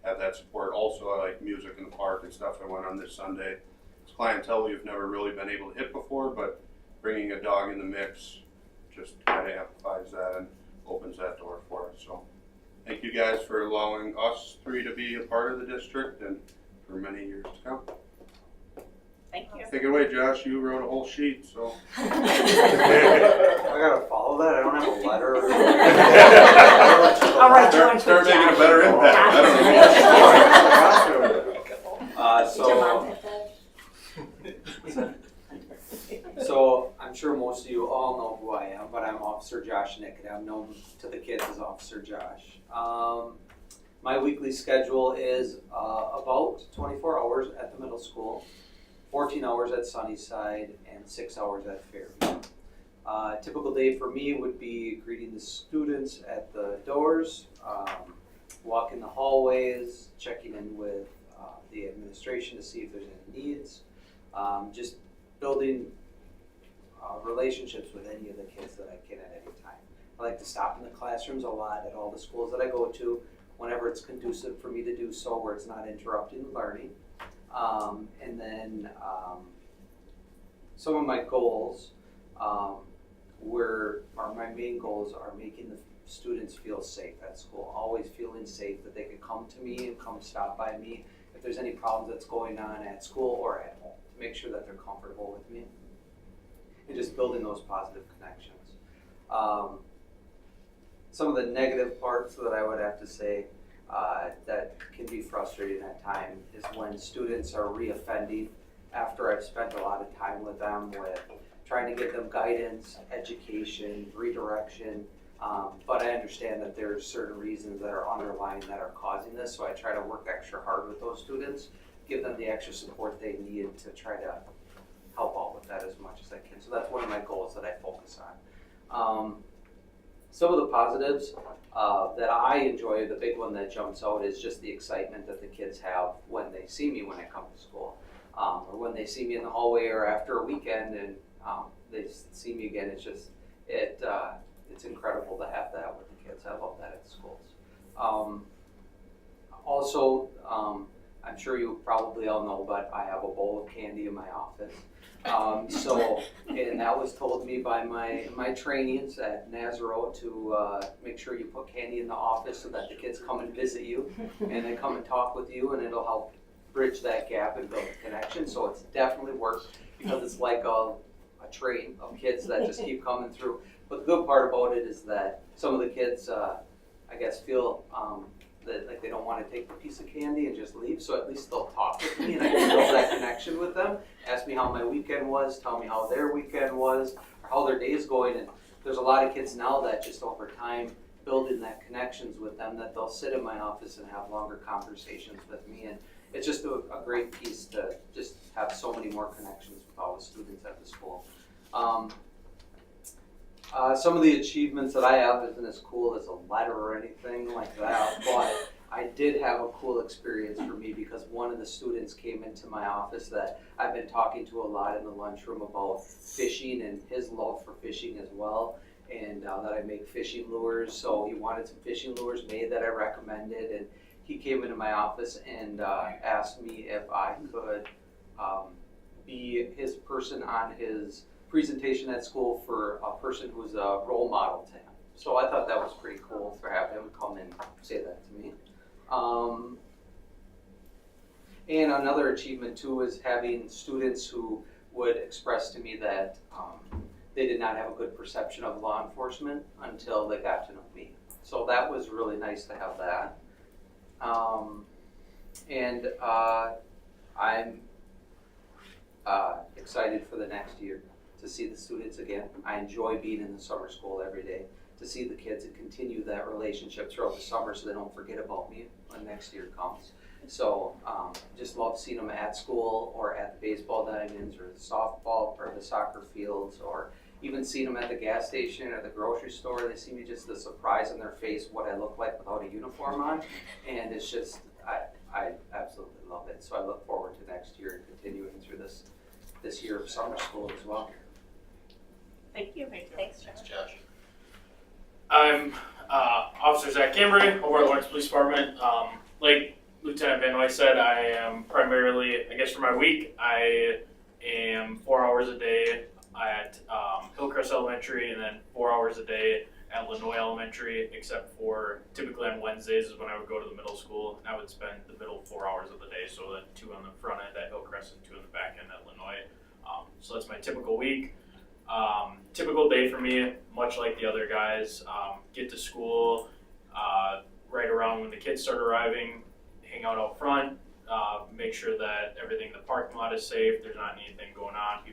Speaker 9: have that support. Also, I like music in the park and stuff. I went on this Sunday. It's clientele we've never really been able to hit before, but bringing a dog in the mix just kind of amplifies that and opens that door for us. So thank you guys for allowing us 3 to be a part of the district and for many years to come.
Speaker 1: Thank you.
Speaker 9: Take it away, Josh. You wrote a whole sheet, so.
Speaker 2: I gotta follow that. I don't have a letter.
Speaker 8: All right, George.
Speaker 9: Start making a better impact. I don't know.
Speaker 2: So I'm sure most of you all know who I am, but I'm Officer Josh Nickett. I'm known to the kids as Officer Josh. My weekly schedule is about 24 hours at the middle school, 14 hours at Sunnyside, and 6 hours at Fairview. A typical day for me would be greeting the students at the doors, walking the hallways, checking in with the administration to see if there's any needs, just building relationships with any of the kids that I can at any time. I like to stop in the classrooms a lot at all the schools that I go to whenever it's conducive for me to do so, where it's not interrupting learning. And then some of my goals, my main goals are making the students feel safe at school, always feeling safe that they could come to me and come stop by me if there's any problems that's going on at school or at home, to make sure that they're comfortable with me. And just building those positive connections.
Speaker 10: Some of the negative parts that I would have to say that can be frustrating at times is when students are reoffending after I've spent a lot of time with them with trying to give them guidance, education, redirection. But I understand that there's certain reasons that are underlying that are causing this, so I try to work extra hard with those students, give them the extra support they need to try to help out with that as much as I can. So that's one of my goals that I focus on. Some of the positives that I enjoy, the big one that jumps out is just the excitement that the kids have when they see me when I come to school. Or when they see me in the hallway or after a weekend and they see me again, it's just, it's incredible to have that with the kids. I love that at schools. Also, I'm sure you probably all know, but I have a bowl of candy in my office. And that was told me by my trainees at Nazaro to make sure you put candy in the office so that the kids come and visit you and they come and talk with you, and it'll help bridge that gap and build a connection. So it's definitely worked because it's like a train of kids that just keep coming through. But the good part about it is that some of the kids, I guess, feel that like they don't want to take the piece of candy and just leave, so at least they'll talk with me and I can build that connection with them, ask me how my weekend was, tell me how their weekend was, or how their day's going. And there's a lot of kids now that just over time building that connections with them, that they'll sit in my office and have longer conversations with me. And it's just a great piece to just have so many more connections with all the students at the school. Some of the achievements that I have isn't as cool as a letter or anything like that, but I did have a cool experience for me because one of the students came into my office that I've been talking to a lot in the lunchroom about fishing and his love for fishing as well, and that I make fishing lures. So he wanted some fishing lures made that I recommended, and he came into my office and asked me if I could be his person on his presentation at school for a person who's a role model to him. So I thought that was pretty cool for having him come and say that to me. And another achievement too is having students who would express to me that they did not have a good perception of law enforcement until they got to know me. So that was really nice to have that. I'm excited for the next year to see the students again. I enjoy being in the summer school every day, to see the kids and continue that relationship throughout the summer so they don't forget about me when next year comes. So just love seeing them at school or at the baseball diamond or the softball or the soccer fields, or even seeing them at the gas station or the grocery store. They see me, just the surprise on their face what I look like without a uniform on, and it's just, I absolutely love it. So I look forward to next year and continuing through this year of summer school as well.
Speaker 1: Thank you.
Speaker 2: Thanks, Josh.
Speaker 11: I'm Officer Zach Cambry over at Lawrence Police Department. Like Lieutenant Van Noy said, I am primarily, I guess for my week, I am 4 hours a day at Hillcrest Elementary and then 4 hours a day at Lanoy Elementary, except for typically on Wednesdays is when I would go to the middle school and I would spend the middle 4 hours of the day, so the 2 on the front end at Hillcrest and 2 on the back end at Lanoy. So that's my typical week. Typical day for me, much like the other guys, get to school right around when the kids start arriving, hang out front, make sure that everything in the parking lot is safe, there's not anything going on.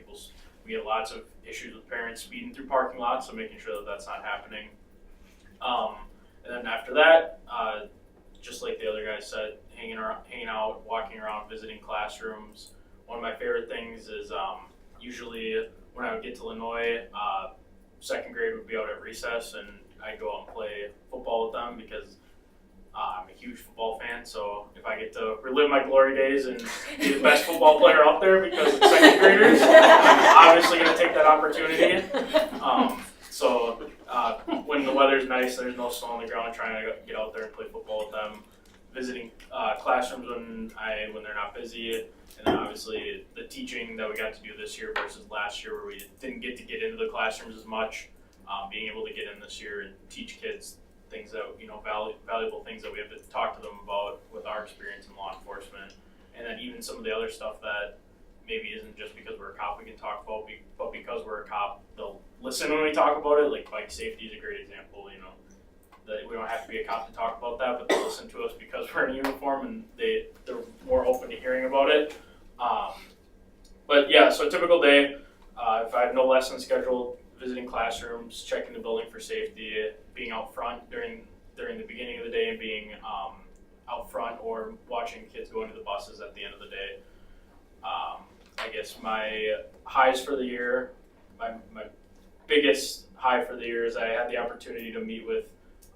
Speaker 11: We get lots of issues with parents speeding through parking lots, so making sure that that's not happening. And then after that, just like the other guys said, hanging out, walking around, visiting classrooms. One of my favorite things is usually when I would get to Lanoy, second grade would be out at recess and I'd go out and play football with them because I'm a huge football fan. So if I get to relive my glory days and be the best football player out there because it's second graders, I'm obviously going to take that opportunity. When the weather's nice, there's no snow on the ground, trying to get out there and play football with them. Visiting classrooms when they're not busy. And then obviously the teaching that we got to do this year versus last year where we didn't get to get into the classrooms as much, being able to get in this year and teach kids things that, valuable things that we have to talk to them about with our experience in law enforcement. And then even some of the other stuff that maybe isn't just because we're a cop we can talk about, but because we're a cop, the listen when we talk about it. Like bike safety is a great example, you know, that we don't have to be a cop to talk about that, but they listen to us because we're in uniform and they're more open to hearing about it. But yeah, so a typical day, if I have no lessons scheduled, visiting classrooms, checking the building for safety, being out front during the beginning of the day and being out front or watching kids go into the buses at the end of the day. I guess my highs for the year, my biggest high for the year is I had the opportunity to meet with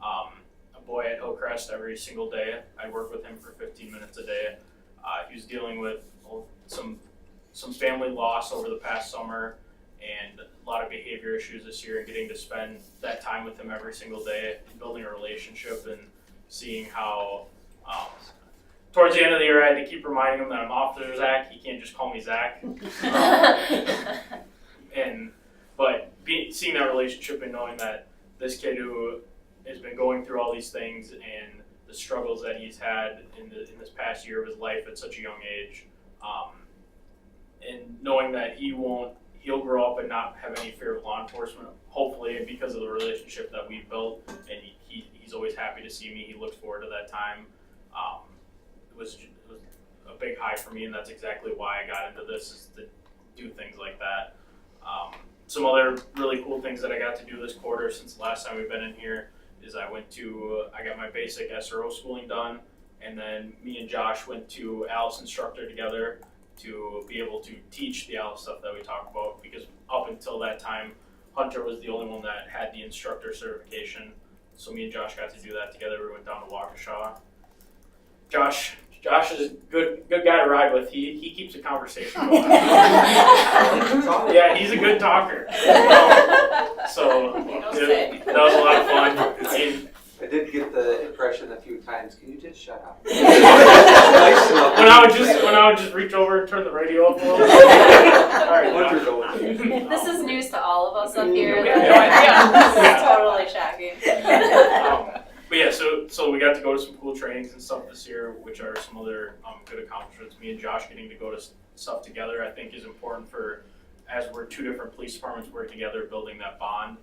Speaker 11: a boy at Hillcrest every single day. I work with him for 15 minutes a day. He was dealing with some family loss over the past summer and a lot of behavior issues this year, and getting to spend that time with him every single day, building a relationship and seeing how towards the end of the year I had to keep reminding him that I'm Officer Zach, he can't just call me Zach. But seeing that relationship and knowing that this kid who has been going through all these things and the struggles that he's had in this past year of his life at such a young age, and knowing that he'll grow up and not have any fear of law enforcement, hopefully, because of the relationship that we've built, and he's always happy to see me. He looks forward to that time. It was a big high for me, and that's exactly why I got into this, is to do things like that. Some other really cool things that I got to do this quarter since the last time we've been in here is I got my basic SRO schooling done, and then me and Josh went to ALICE instructor together to be able to teach the ALICE stuff that we talk about, because up until that time, Hunter was the only one that had the instructor certification. So me and Josh got to do that together. We went down to Waukesha. Josh is a good guy to ride with. He keeps a conversation going. Yeah, he's a good talker. So that was a lot of fun.
Speaker 10: I did get the impression a few times. Can you just shut up?
Speaker 11: When I would just reach over and turn the radio up a little bit. All right,
Speaker 6: This is news to all of us up here.
Speaker 1: We have no idea.
Speaker 6: This is totally shocking.
Speaker 11: But yeah, so we got to go to some cool trainings and stuff this year, which are some other good accomplishments. Me and Josh getting to go to stuff together, I think, is important for, as we're two different police departments working together, building that bond.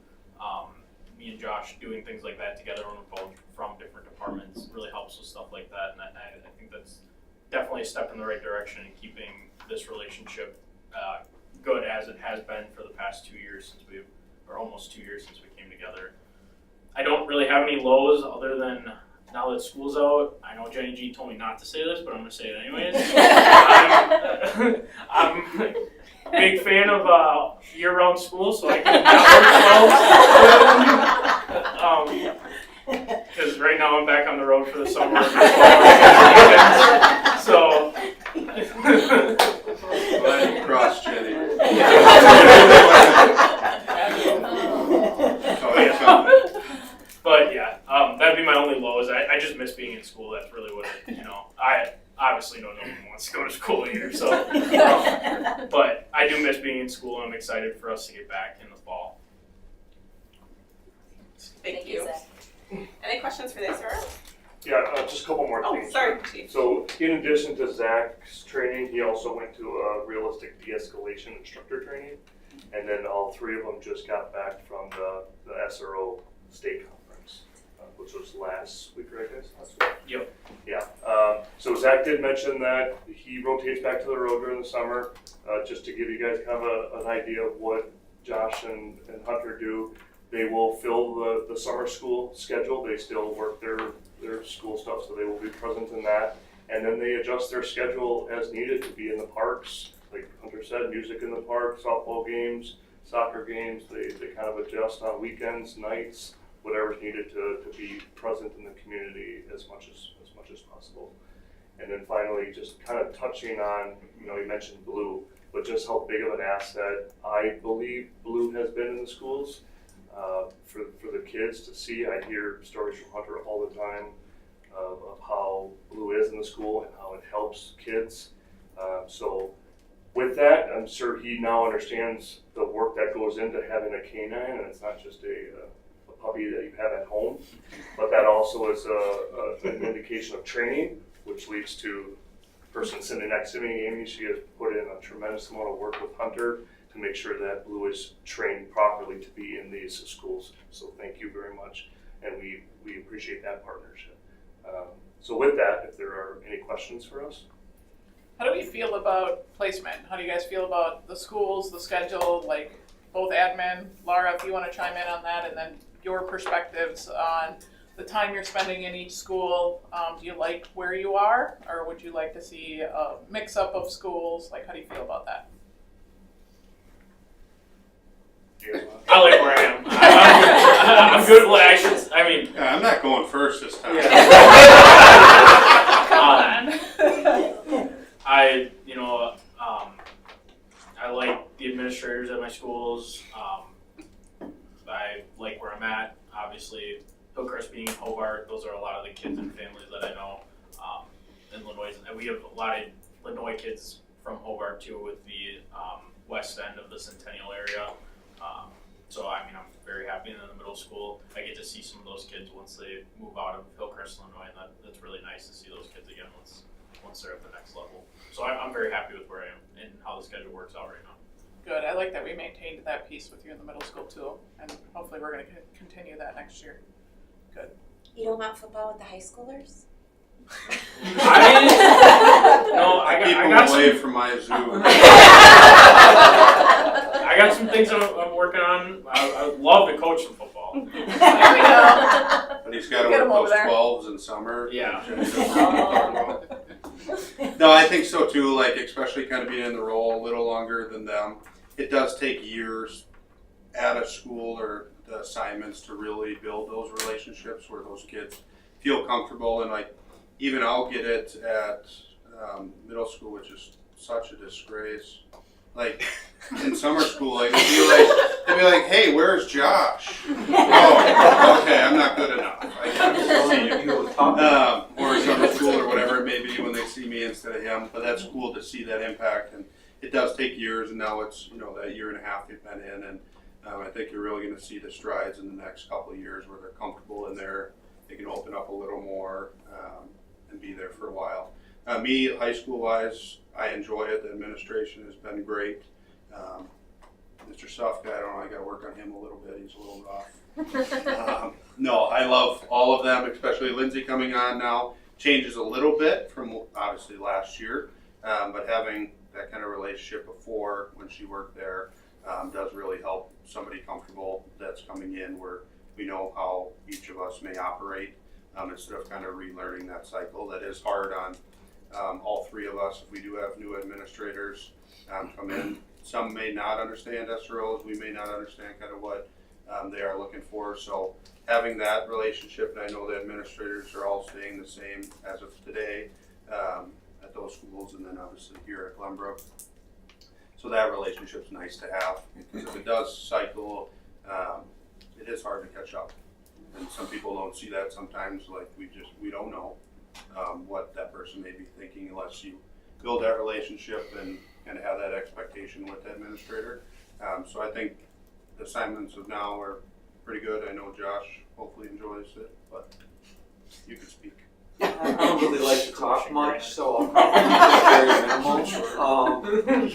Speaker 11: Me and Josh doing things like that together when we're both from different departments really helps with stuff like that, and I think that's definitely a step in the right direction in keeping this relationship good as it has been for the past 2 years or almost 2 years since we came together. I don't really have any lows other than now that school's out. I know Jenny G told me not to say this, but I'm going to say it anyways. I'm a big fan of year-round school, so I can not work because right now I'm back on the road for the summer. So,
Speaker 9: Cross Jenny.
Speaker 11: But yeah, that'd be my only lows. I just miss being in school. That's really what I obviously know no one wants to go to school here. So, but I do miss being in school, and I'm excited for us to get back in the fall.
Speaker 2: Thank you. Any questions for this, Earl?
Speaker 7: Yeah, just a couple more things.
Speaker 2: Oh, sorry, Chief.
Speaker 7: So in addition to Zach's training, he also went to a realistic de-escalation instructor training. And then all three of them just got back from the SRO state conference, which was last week, right, guys? Last week?
Speaker 11: Yep.
Speaker 7: Yeah. So Zach did mention that he rotates back to the road during the summer, just to give you guys kind of an idea of what Josh and Hunter do. They will fill the summer school schedule. They still work their school stuff, so they will be present in that. And then they adjust their schedule as needed to be in the parks. Like Hunter said, music in the park, softball games, soccer games. They kind of adjust on weekends, nights, whatever's needed to be present in the community as much as possible. And then finally, just kind of touching on, you mentioned Blue, but just how big of an asset I believe Blue has been in the schools. For the kids to see. I hear stories from Hunter all the time of how Blue is in the school and how it helps kids. So with that, I'm sure he now understands the work that goes into having a canine, and it's not just a puppy that you have at home, but that also is an indication of training, which leads to the person sitting next to me, Amy. She has put in a tremendous amount of work with Hunter to make sure that Blue is trained properly to be in these schools. So thank you very much, and we appreciate that partnership. So with that, if there are any questions for us?
Speaker 1: How do we feel about placement? How do you guys feel about the schools, the schedule, like both admin? Laura, if you want to chime in on that, and then your perspectives on the time you're spending in each school. Do you like where you are, or would you like to see a mix-up of schools? Like, how do you feel about that?
Speaker 11: I like where I am. I'm good. Well,
Speaker 9: Yeah, I'm not going first this time.
Speaker 11: I like the administrators at my schools. I like where I'm at. Obviously, Hillcrest being in Hobart, those are a lot of the kids and families that I know in Illinois. And we have a lot of Illinois kids from Hobart too, with the west end of the Centennial area. So I'm very happy in the middle school. I get to see some of those kids once they move out of Hillcrest, Illinois, and that's really nice to see those kids again once they're at the next level. So I'm very happy with where I am and how the schedule works out right now.
Speaker 1: Good. I like that we maintained that piece with you in the middle school too, and hopefully we're going to continue that next year. Good.
Speaker 12: You don't want football with the high schoolers?
Speaker 11: I
Speaker 9: Keep them
Speaker 11: got
Speaker 9: away
Speaker 11: some,
Speaker 9: from my zoo.
Speaker 11: I got some things I'm working on. I would love to coach some football.
Speaker 1: There we go.
Speaker 9: But he's got to
Speaker 1: Get
Speaker 9: work
Speaker 1: him over
Speaker 9: those
Speaker 1: there.
Speaker 9: 12s in summer.
Speaker 11: Yeah.
Speaker 9: No, I think so too, like especially kind of being in the role a little longer than them. It does take years at a school or the assignments to really build those relationships where those kids feel comfortable. And like, even I'll get it at middle school, which is such a disgrace. Like in summer school, like they'd be like, "Hey, where's Josh?" Oh, okay, I'm not good enough. I can't see you. Or summer school or whatever it may be when they see me instead of him. But that's cool to see that impact, and it does take years. And now it's that year and a half they've been in, and I think you're really going to see the strides in the next couple of years where they're comfortable in there. They can open up a little more and be there for a while. Me, high school wise, I enjoy it. The administration has been great. Mr. Sufka, I don't know, I got to work on him a little bit. He's a little rough. No, I love all of them, especially Lindsay coming on now. Changes a little bit from obviously last year, but having that kind of relationship before when she worked there does really help somebody comfortable that's coming in where we know how each of us may operate instead of kind of relearning that cycle. That is hard on all three of us. If we do have new administrators come in, some may not understand SROs, we may not understand kind of what they are looking for. So having that relationship, and I know the administrators are all staying the same as of today at those schools, and then obviously here at Glenbrook. So that relationship's nice to have, because if it does cycle, it is hard to catch up. And some people don't see that sometimes, like we don't know what that person may be thinking unless you build that relationship and have that expectation with the administrator. So I think the assignments of now are pretty good. I know Josh hopefully enjoys it, but you can speak.
Speaker 10: I don't really like to talk much, so I'll probably keep it very minimal.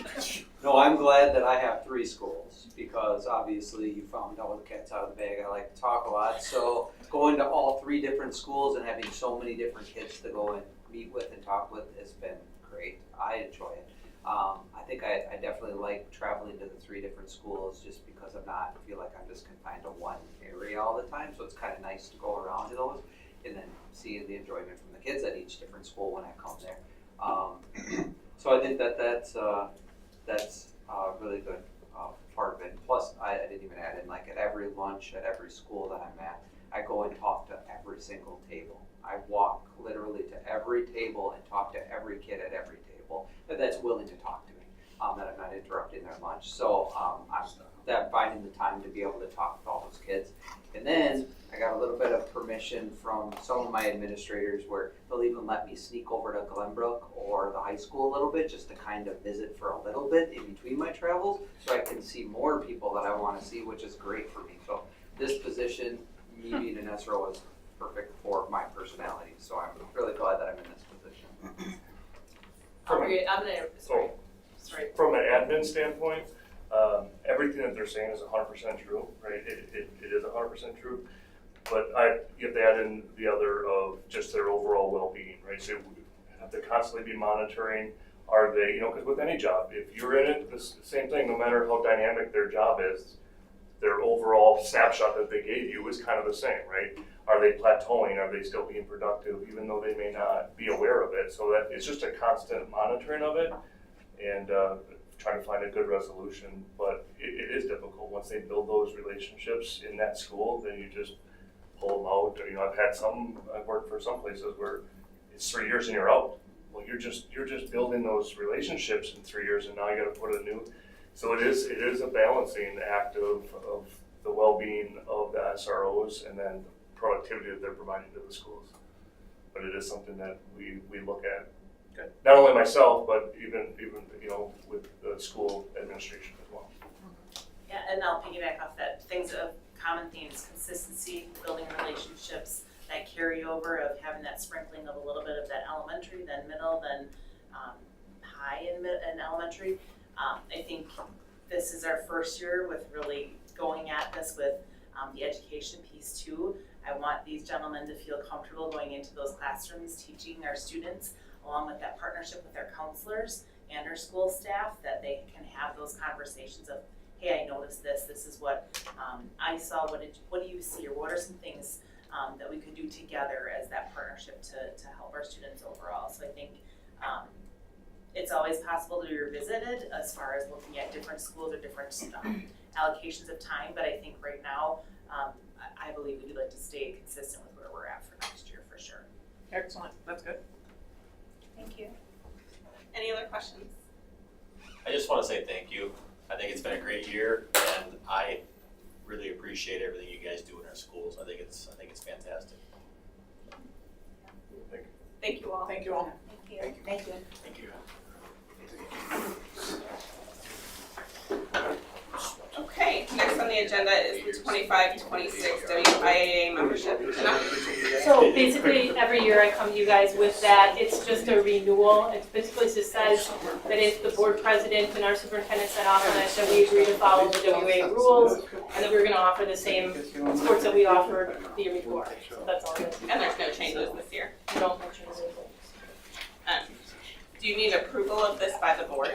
Speaker 10: No, I'm glad that I have 3 schools because obviously you found out what the cat's out of the bag. I like to talk a lot, so going to all 3 different schools and having so many different kids to go and meet with and talk with has been great. I enjoy it. I think I definitely like traveling to the 3 different schools just because I feel like I'm just confined to one area all the time, so it's kind of nice to go around to those and then seeing the enjoyment from the kids at each different school when I come there. So I think that's really good part of it. Plus, I didn't even add in, like at every lunch at every school that I'm at, I go and talk to every single table. I walk literally to every table and talk to every kid at every table that's willing to talk to me, that I'm not interrupting their lunch. So I'm finding the time to be able to talk to all those kids. And then I got a little bit of permission from some of my administrators where they'll even let me sneak over to Glenbrook or the high school a little bit just to kind of visit for a little bit in between my travels so I can see more people that I want to see, which is great for me. So this position, me being an SRO, is perfect for my personality. So I'm really glad that I'm in this position.
Speaker 6: I'm gonna, sorry.
Speaker 7: From an admin standpoint, Everything that they're saying is 100% true, right? It is 100% true. But you have to add in the other of just their overall well-being, right? So we have to constantly be monitoring, are they, because with any job, if you're in it, the same thing, no matter how dynamic their job is, their overall snapshot that they gave you is kind of the same, right? Are they plateauing? Are they still being productive, even though they may not be aware of it? So that it's just a constant monitoring of it and trying to find a good resolution. But it is difficult once they build those relationships in that school. Then you just pull them out. I've worked for some places where it's 3 years and you're out. Well, you're just building those relationships in 3 years, and now you got to put a new. So it is a balancing act of the well-being of the SROs and then the productivity that they're providing to the schools. But it is something that we look at. Okay. Not only myself, but even with the school administration as well.
Speaker 13: Yeah, and I'll piggyback off that. Things of common themes: consistency, building relationships, that carryover of having that sprinkling of a little bit of that elementary, then middle, then high in elementary. I think this is our first year with really going at this with the education piece too. I want these gentlemen to feel comfortable going into those classrooms, teaching our students, along with that partnership with their counselors and our school staff, that they can have those conversations of, hey, I noticed this is what I saw, what do you see, or what are some things that we could do together as that partnership to help our students overall. So I think it's always possible to be revisited as far as looking at different schools or different allocations of time, but I think right now, I believe we'd like to stay consistent with where we're at for next year for sure.
Speaker 1: Excellent, that's good.
Speaker 3: Thank you.
Speaker 2: Any other questions?
Speaker 14: I just want to say thank you. I think it's been a great year, and I really appreciate everything you guys do in our schools. I think it's fantastic.
Speaker 2: Thank you all.
Speaker 1: Thank you all.
Speaker 3: Thank you.
Speaker 12: Thank you.
Speaker 14: Thank you.
Speaker 2: Okay, next on the agenda is the 25-26 WIAA membership.
Speaker 15: So basically, every year I come to you guys with that. It's just a renewal. It basically just says that if the board president and our superintendent sign off on it, that we agree to follow the WIAA rules, and that we're gonna offer the same sports that we offered the year before. So that's all it is.
Speaker 2: And there's no changes this year.
Speaker 15: No changes.
Speaker 2: Do you need approval of this by the board?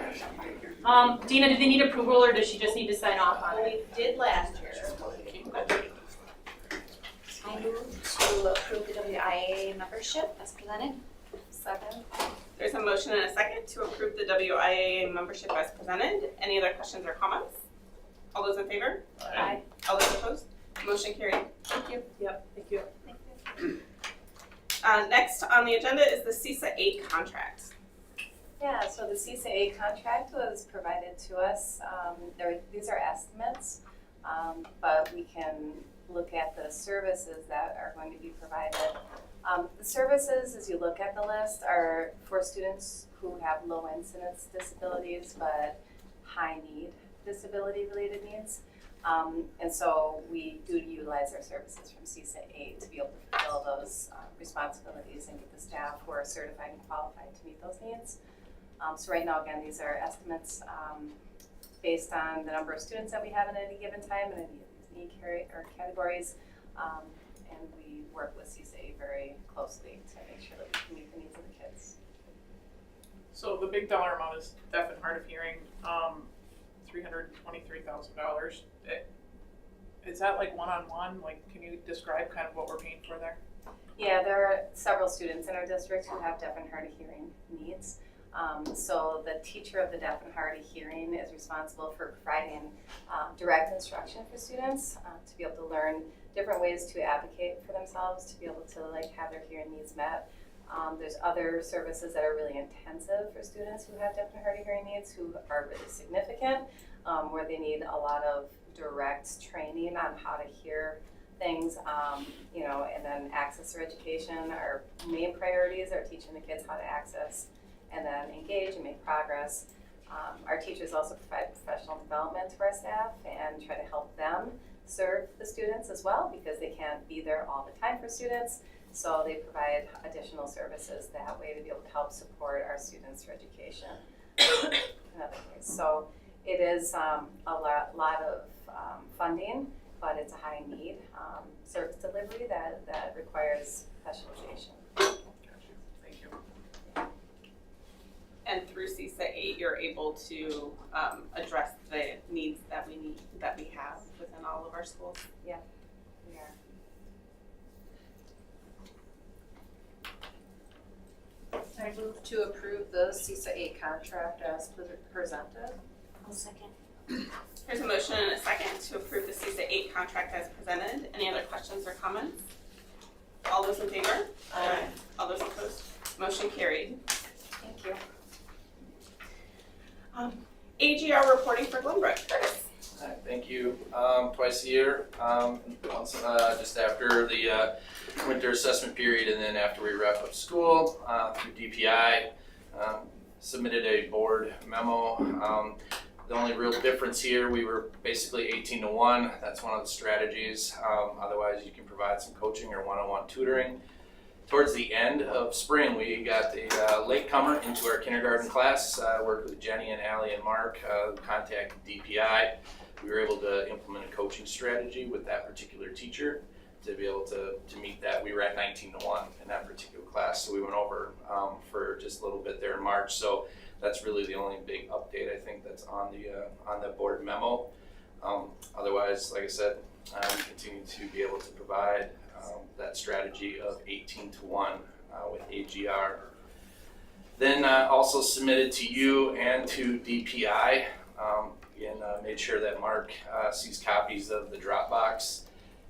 Speaker 15: Dina, do they need approval, or does she just need to sign off on it?
Speaker 3: We did last year.
Speaker 12: I move to approve the WIAA membership as presented.
Speaker 3: Second.
Speaker 2: There's a motion and a second to approve the WIAA membership as presented. Any other questions or comments? All those in favor?
Speaker 15: Aye.
Speaker 2: All those opposed? Motion carried. Thank you.
Speaker 15: Yep, thank you.
Speaker 3: Thank you.
Speaker 2: Next on the agenda is the CISA 8 contract.
Speaker 16: Yeah, so the CISA 8 contract was provided to us. These are estimates, but we can look at the services that are going to be provided. The services, as you look at the list, are for students who have low incidence disabilities but high need disability-related needs. And so we do utilize our services from CISA 8 to be able to fulfill those responsibilities and get the staff who are certified and qualified to meet those needs. So right now, again, these are estimates based on the number of students that we have at any given time in any of these need categories. And we work with CISA very closely to make sure that we can meet the needs of the kids.
Speaker 1: So the big dollar amount is deaf and hard of hearing, $323,000. Is that like one-on-one? Like, can you describe kind of what we're paying for there?
Speaker 16: Yeah, there are several students in our district who have deaf and hard of hearing needs. So the teacher of the deaf and hard of hearing is responsible for providing direct instruction for students to be able to learn different ways to advocate for themselves, to be able to have their hearing needs met. There's other services that are really intensive for students who have deaf and hard of hearing needs who are really significant, where they need a lot of direct training on how to hear things, and then access or education. Our main priorities are teaching the kids how to access and then engage and make progress. Our teachers also provide professional development to our staff and try to help them serve the students as well, because they can't be there all the time for students. So they provide additional services that way to be able to help support our students for education in other ways. So It is a lot of funding, but it's a high need service delivery that requires specialization.
Speaker 2: Thank you.
Speaker 17: And through CISA 8, you're able to address the needs that we have within all of our schools.
Speaker 16: Yeah, we are. I move to approve the CISA 8 contract as presented.
Speaker 8: I'll second.
Speaker 17: There's a motion and a second to approve the CISA 8 contract as presented. Any other questions or comments? All those in favor?
Speaker 16: Aye.
Speaker 17: All those opposed? Motion carried.
Speaker 16: Thank you.
Speaker 17: AGR reporting for Glenbrook. Curtis.
Speaker 2: Hi, thank you. Twice a year, once, just after the winter assessment period and then after we wrap up school through DPI, submitted a board memo. The only real difference here, we were basically 18-1. That's one of the strategies. Otherwise, you can provide some coaching or one-on-one tutoring. Towards the end of spring, we got a latecomer into our kindergarten class. Worked with Jenny and Allie and Mark, contacted DPI. We were able to implement a coaching strategy with that particular teacher to be able to meet that. We were at 19-1 in that particular class, so we went over for just a little bit there in March. So that's really the only big update I think that's on the board memo. Otherwise, like I said, we continue to be able to provide that strategy of 18-1 with AGR. Then also submitted to you and to DPI and made sure that Mark sees copies of the Dropbox.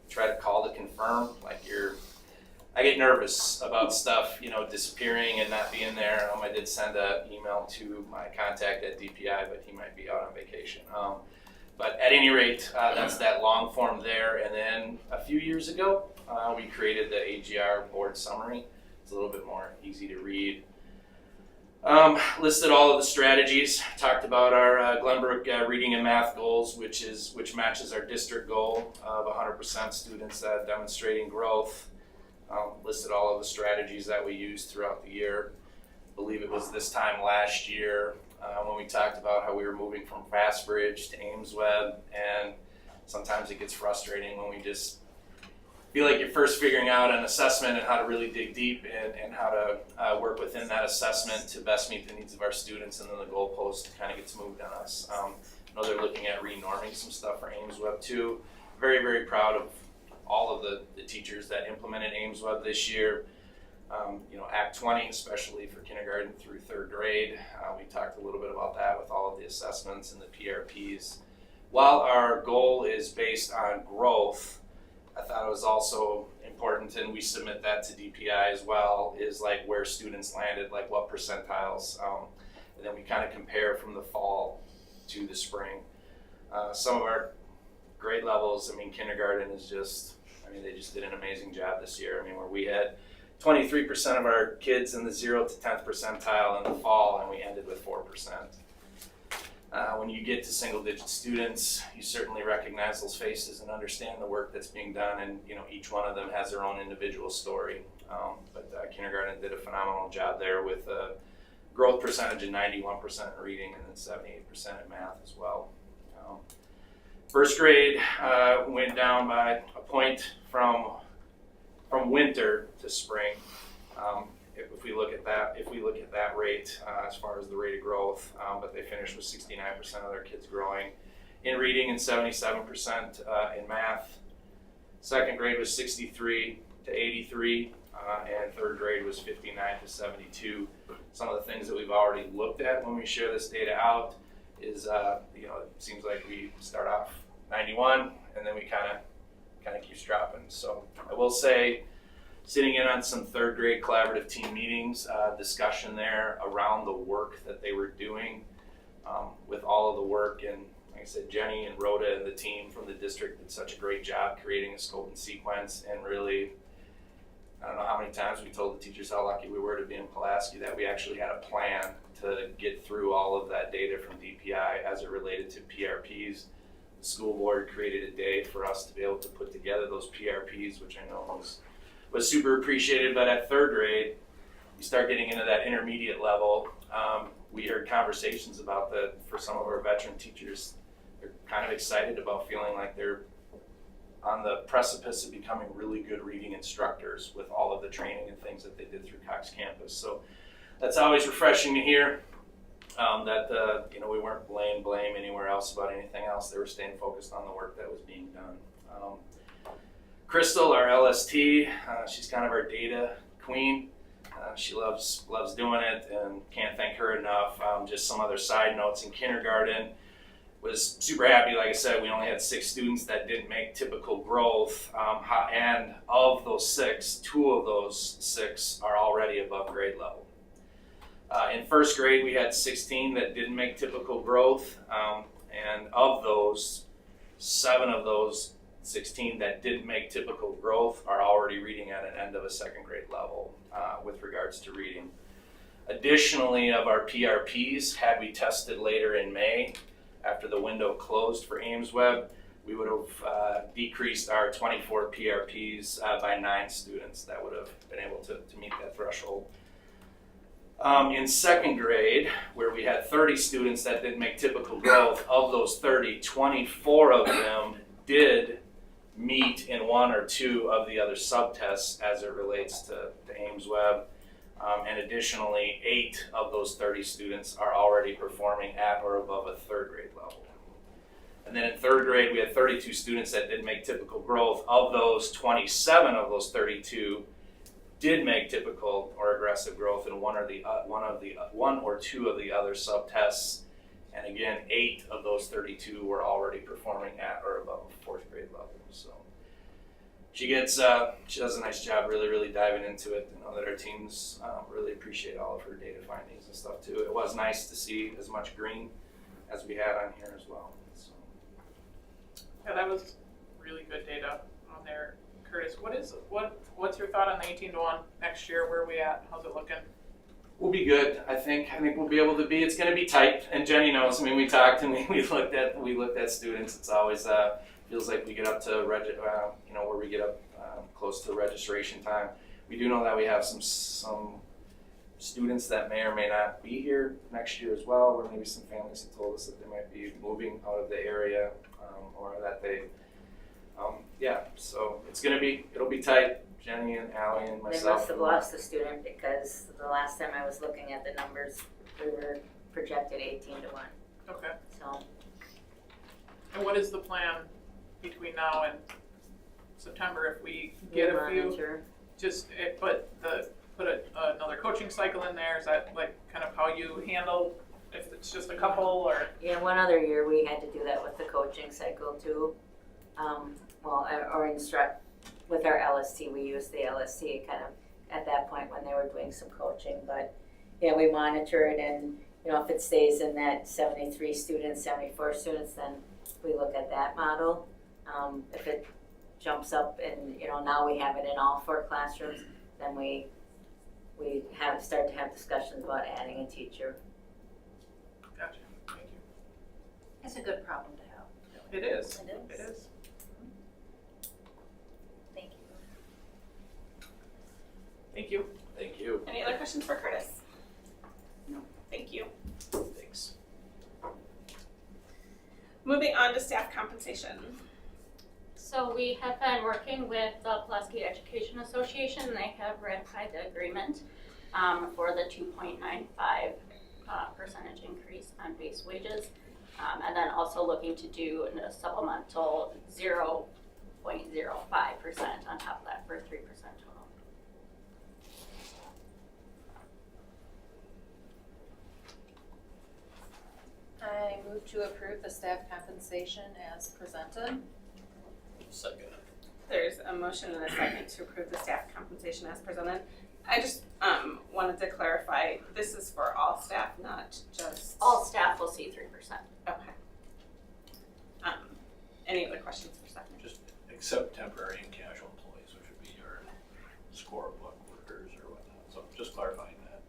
Speaker 2: Try to call to confirm, I get nervous about stuff, disappearing and not being there. I did send an email to my contact at DPI, but he might be out on vacation. But at any rate, that's that long form there. And then a few years ago, we created the AGR board summary. It's a little bit more easy to read. Listed all of the strategies, talked about our Glenbrook reading and math goals, which matches our district goal of 100% students demonstrating growth. Listed all of the strategies that we used throughout the year. I believe it was this time last year when we talked about how we were moving from Fastbridge to AimsWeb, and sometimes it gets frustrating when we just feel like you're first figuring out an assessment and how to really dig deep and how to work within that assessment to best meet the needs of our students, and then the goalpost kind of gets moved on us. I know they're looking at renorming some stuff for AimsWeb too. Very, very proud of all of the teachers that implemented AimsWeb this year. Act 20, especially for kindergarten through third grade. We talked a little bit about that with all of the assessments and the PRPs. While our goal is based on growth, I thought it was also important, and we submit that to DPI as well, is where students landed, what percentiles. And then we kind of compare from the fall to the spring. Some of our grade levels, kindergarten is they just did an amazing job this year. Where we had 23% of our kids in the 0th to 10th percentile in the fall, and we ended with 4%. When you get to single-digit students, you certainly recognize those faces and understand the work that's being done, and each one of them has their own individual story. But kindergarten did a phenomenal job there with a growth percentage of 91% in reading and then 78% in math as well. First grade went down by a point from winter to spring. If we look at that rate as far as the rate of growth, but they finished with 69% of their kids growing in reading and 77% in math. Second grade was 63 to 83, and third grade was 59 to 72. Some of the things that we've already looked at when we share this data out is, it seems like we start off 91 and then we kind of keeps dropping. So I will say, sitting in on some third grade collaborative team meetings, discussion there around the work that they were doing with all of the work. And like I said, Jenny and Rhoda and the team from the district did such a great job creating a scope and sequence. And really, I don't know how many times we told the teachers how lucky we were to be in Pulaski that we actually had a plan to get through all of that data from DPI as it related to PRPs. The school board created a day for us to be able to put together those PRPs, which I know was super appreciated. But at third grade,
Speaker 18: you start getting into that intermediate level, we heard conversations about for some of our veteran teachers, they're kind of excited about feeling like they're on the precipice of becoming really good reading instructors with all of the training and things that they did through Cox Campus. So that's always refreshing to hear, that we weren't blame anywhere else about anything else. They were staying focused on the work that was being done. Crystal, our LST, she's kind of our data queen. She loves doing it and can't thank her enough. Just some other side notes: in kindergarten, was super happy. Like I said, we only had 6 students that didn't make typical growth, and of those 6, 2 of those 6 are already above grade level. In first grade, we had 16 that didn't make typical growth, and of those, 7 of those 16 that didn't make typical growth are already reading at an end of a second grade level with regards to reading. Additionally, of our PRPs, had we tested later in May, after the window closed for Ames Web, we would have decreased our 24 PRPs by 9 students that would have been able to meet that threshold. In second grade, where we had 30 students that didn't make typical growth, of those 30, 24 of them did meet in 1 or 2 of the other subtests as it relates to Ames Web. And additionally, 8 of those 30 students are already performing at or above a third grade level. And then in third grade, we had 32 students that didn't make typical growth. Of those, 27 of those 32 did make typical or aggressive growth in 1 or 2 of the other subtests. And again, 8 of those 32 were already performing at or above a 4th grade level. So she does a nice job really diving into it. I know that our teams really appreciate all of her data findings and stuff too. It was nice to see as much green as we had on here as well. So.
Speaker 1: Yeah, that was really good data on there. Curtis, what's your thought on the 18-1 next year? Where are we at? How's it looking?
Speaker 18: We'll be good. I think we'll be able to be. It's going to be tight, and Jenny knows. I mean, we talked and we looked at students. It's always feels like we get up to where we get up close to registration time. We do know that we have some students that may or may not be here next year as well, where maybe some families have told us that they might be moving out of the area, or that they so it'll be tight. Jenny and Allie and myself.
Speaker 19: They must have lost a student, because the last time I was looking at the numbers, we were projected 18-1.
Speaker 1: Okay.
Speaker 19: So.
Speaker 1: And what is the plan between now and September if we get a few? Put another coaching cycle in there. Is that like kind of how you handle if it's just a couple or?
Speaker 19: Yeah, one other year we had to do that with the coaching cycle too. Or instruct. With our LST, we used the LST kind of at that point when they were doing some coaching. But yeah, we monitor it, and if it stays in that 73 students, 74 students, then we look at that model. If it jumps up and now we have it in all 4 classrooms, then we start to have discussions about adding a teacher.
Speaker 1: Gotcha. Thank you.
Speaker 3: It's a good problem to have.
Speaker 1: It is.
Speaker 3: It is.
Speaker 1: Thank you.
Speaker 18: Thank you.
Speaker 17: Any other questions for Curtis? No. Thank you.
Speaker 18: Thanks.
Speaker 17: Moving on to staff compensation.
Speaker 20: So we have been working with the Pulaski Education Association, and they have ratified the agreement for the 2.95% increase on base wages, and then also looking to do a supplemental 0.05% on top of that for 3% total.
Speaker 6: I move to approve the staff compensation as presented.
Speaker 14: Second.
Speaker 17: There's a motion and a second to approve the staff compensation as presented. I just wanted to clarify, this is for all staff, not just...
Speaker 20: All staff will see 3%.
Speaker 17: Okay. Any other questions for second?
Speaker 21: Just except temporary and casual employees, which would be your scorebook workers or whatnot. So just clarifying that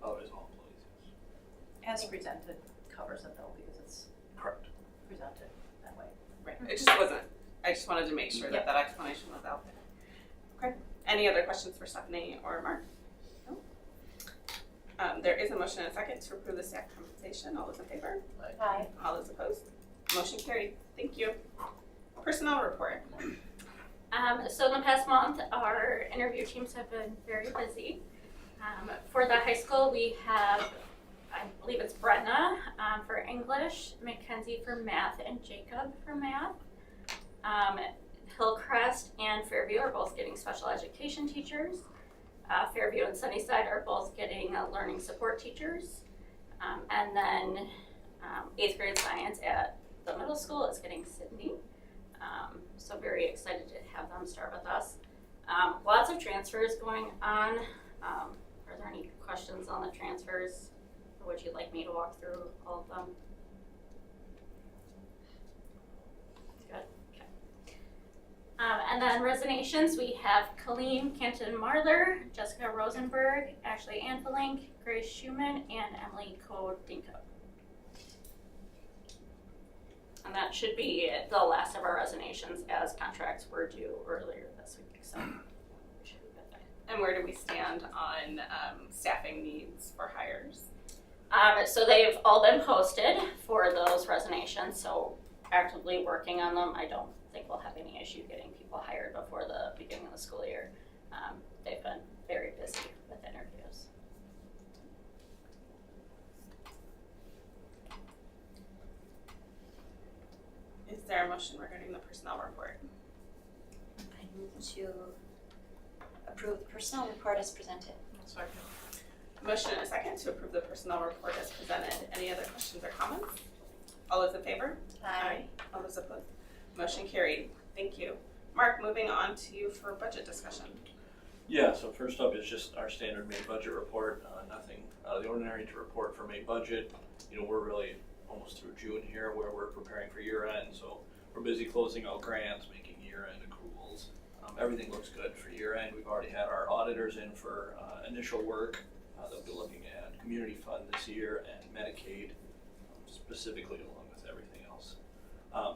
Speaker 21: otherwise all employees, yes.
Speaker 3: As presented covers it though, because it's
Speaker 21: correct
Speaker 3: presented that way.
Speaker 17: Right. It just wasn't. I just wanted to make sure that explanation was out there. Okay. Any other questions for Stephanie or Mark? No? There is a motion and a second to approve the staff compensation. All those in favor?
Speaker 16: Aye.
Speaker 17: All those opposed? Motion carried. Thank you. Personnel report.
Speaker 20: So in the past month, our interview teams have been very busy. For the high school, we have, I believe it's Brenna for English, Mackenzie for math, and Jacob for math. Hillcrest and Fairview are both getting special education teachers. Fairview and Sunnyside are both getting learning support teachers. And then 8th grade science at the middle school is getting Sydney. So very excited to have them start with us. Lots of transfers going on. Are there any questions on the transfers? Or would you like me to walk through all of them? Good, okay. And then resignations, we have Colleen Canton-Marler, Jessica Rosenberg, Ashley Anfelink, Grace Schumann, and Emily Kodinko. And that should be the last of our resignations, as contracts were due earlier this week, so we should be good there.
Speaker 17: And where do we stand on staffing needs for hires?
Speaker 20: So they've all been posted for those resignations, so actively working on them. I don't think we'll have any issue getting people hired before the beginning of the school year. They've been very busy with interviews.
Speaker 17: Is there a motion regarding the personnel report?
Speaker 12: I move to approve the personnel report as presented.
Speaker 17: Sorry. Motion and a second to approve the personnel report as presented. Any other questions or comments? All those in favor?
Speaker 12: Aye.
Speaker 17: All those opposed? Motion carried. Thank you. Mark, moving on to you for budget discussion.
Speaker 21: Yeah, so first up is just our standard May budget report. Nothing out of the ordinary to report for May budget. You know, we're really almost through June here where we're preparing for year end. So we're busy closing out grants, making year end accruals. Everything looks good for year end. We've already had our auditors in for initial work. They'll be looking at community fund this year and Medicaid specifically along with everything else.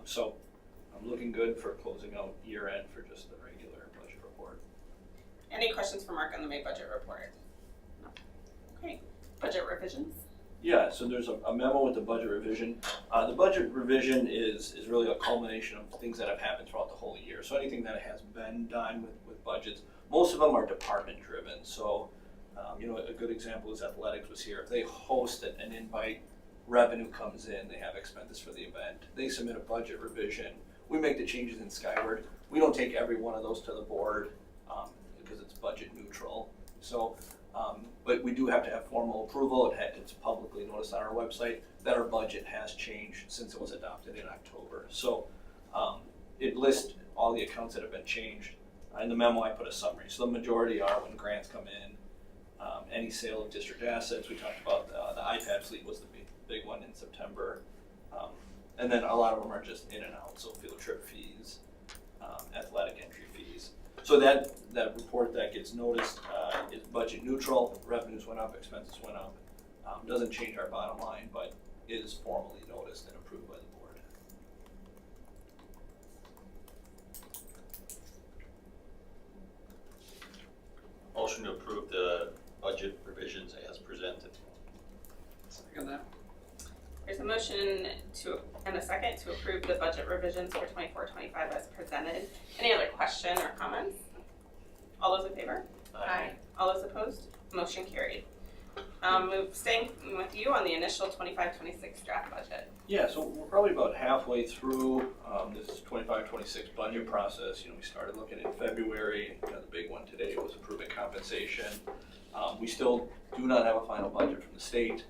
Speaker 21: So I'm looking good for closing out year end for just the regular budget report.
Speaker 17: Any questions for Mark on the May budget report? No. Okay. Budget revisions?
Speaker 21: Yeah, so there's a memo with the budget revision. The budget revision is really a culmination of things that have happened throughout the whole year. So anything that has been done with budgets, most of them are department driven. So you know, a good example is athletics was here. If they host an invite, revenue comes in, they have expenses for the event. They submit a budget revision. We make the changes in Skyward. We don't take every one of those to the board because it's budget neutral. So, but we do have to have formal approval. It's publicly noticed on our website that our budget has changed since it was adopted in October. So it lists all the accounts that have been changed. In the memo I put a summary. So the majority are when grants come in, any sale of district assets. We talked about the iPad fleet was the big one in September. And then a lot of them are just in and out. So field trip fees, athletic entry fees. So that report that gets noticed is budget neutral. Revenues went up, expenses went up. Doesn't change our bottom line, but is formally noticed and approved by the board.
Speaker 14: Motion to approve the budget revisions as presented.
Speaker 17: Second that. There's a motion and a second to approve the budget revisions for 24-25 as presented. Any other question or comments? All those in favor?
Speaker 14: Aye.
Speaker 17: All those opposed? Motion carried. Staying with you on the initial 25-26 draft budget.
Speaker 21: Yeah, so we're probably about halfway through this 25-26 budget process. You know, we started looking in February. You know, the big one today was approving compensation. We still do not have a final budget from the state,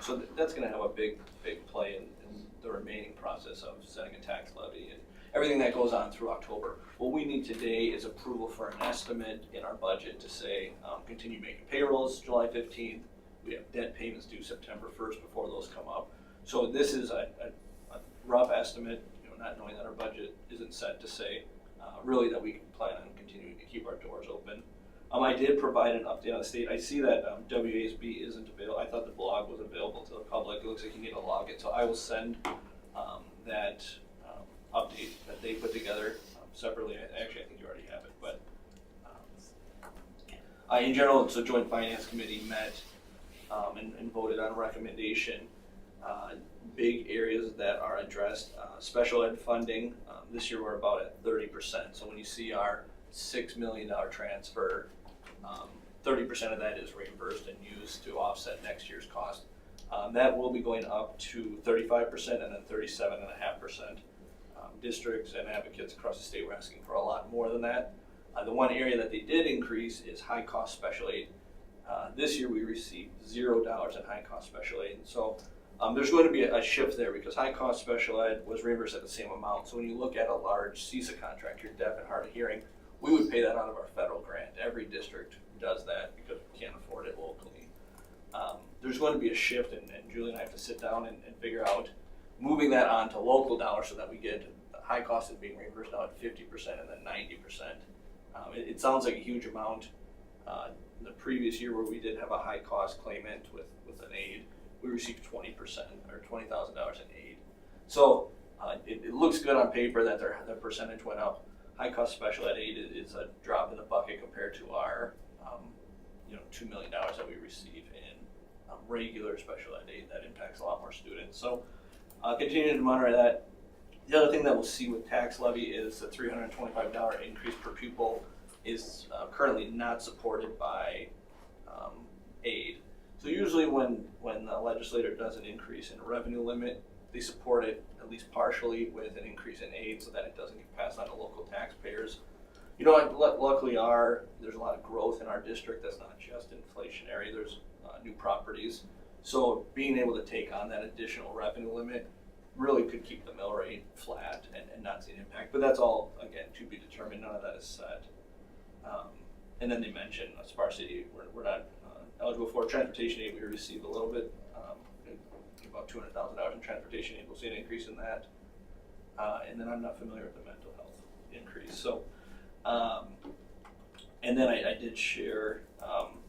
Speaker 21: so that's going to have a big play in the remaining process of setting a tax levy and everything that goes on through October. What we need today is approval for an estimate in our budget to say continue making payrolls July 15th. We have debt payments due September 1st before those come up. So this is a rough estimate, you know, not knowing that our budget isn't set to say really that we can plan on continuing to keep our doors open. I did provide an update on the state. I see that WASB isn't available. I thought the blog was available to the public. It looks like you need to log it. So I will send that update that they put together separately. Actually, I think you already have it, but In general, so Joint Finance Committee met and voted on a recommendation. Big areas that are addressed, special ed funding, this year we're about at 30%. So when you see our $6 million transfer, 30% of that is reimbursed and used to offset next year's cost. That will be going up to 35% and then 37.5%. Districts and advocates across the state were asking for a lot more than that. The one area that they did increase is high cost special aid. This year we received $0 in high cost special aid. So there's going to be a shift there because high cost special ed was reimbursed at the same amount. So when you look at a large CISA contract, you're deaf and hard of hearing, we would pay that out of our federal grant. Every district does that because we can't afford it locally. There's going to be a shift, and Julie and I have to sit down and figure out moving that on to local dollars so that we get high cost is being reimbursed now at 50% and then 90%. It sounds like a huge amount. The previous year where we did have a high cost claimant with an aid, we received 20% or $20,000 in aid. So it looks good on paper that their percentage went up. High cost special ed aid is a drop in the bucket compared to our $2 million that we receive in regular special ed aid that impacts a lot more students. So continue to monitor that. The other thing that we'll see with tax levy is the $325 increase per pupil is currently not supported by aid. So usually when the legislator does an increase in a revenue limit, they support it at least partially with an increase in aid so that it doesn't get passed on to local taxpayers. Luckily there's a lot of growth in our district that's not just inflationary, there's new properties. So being able to take on that additional revenue limit really could keep the mill rate flat and not see an impact. But that's all, again, to be determined. None of that is set. And then they mentioned sparsity, we're not eligible for transportation aid. We received a little bit, about $200,000 in transportation aid. We'll see an increase in that. And then I'm not familiar with the mental health increase. So, and then I did share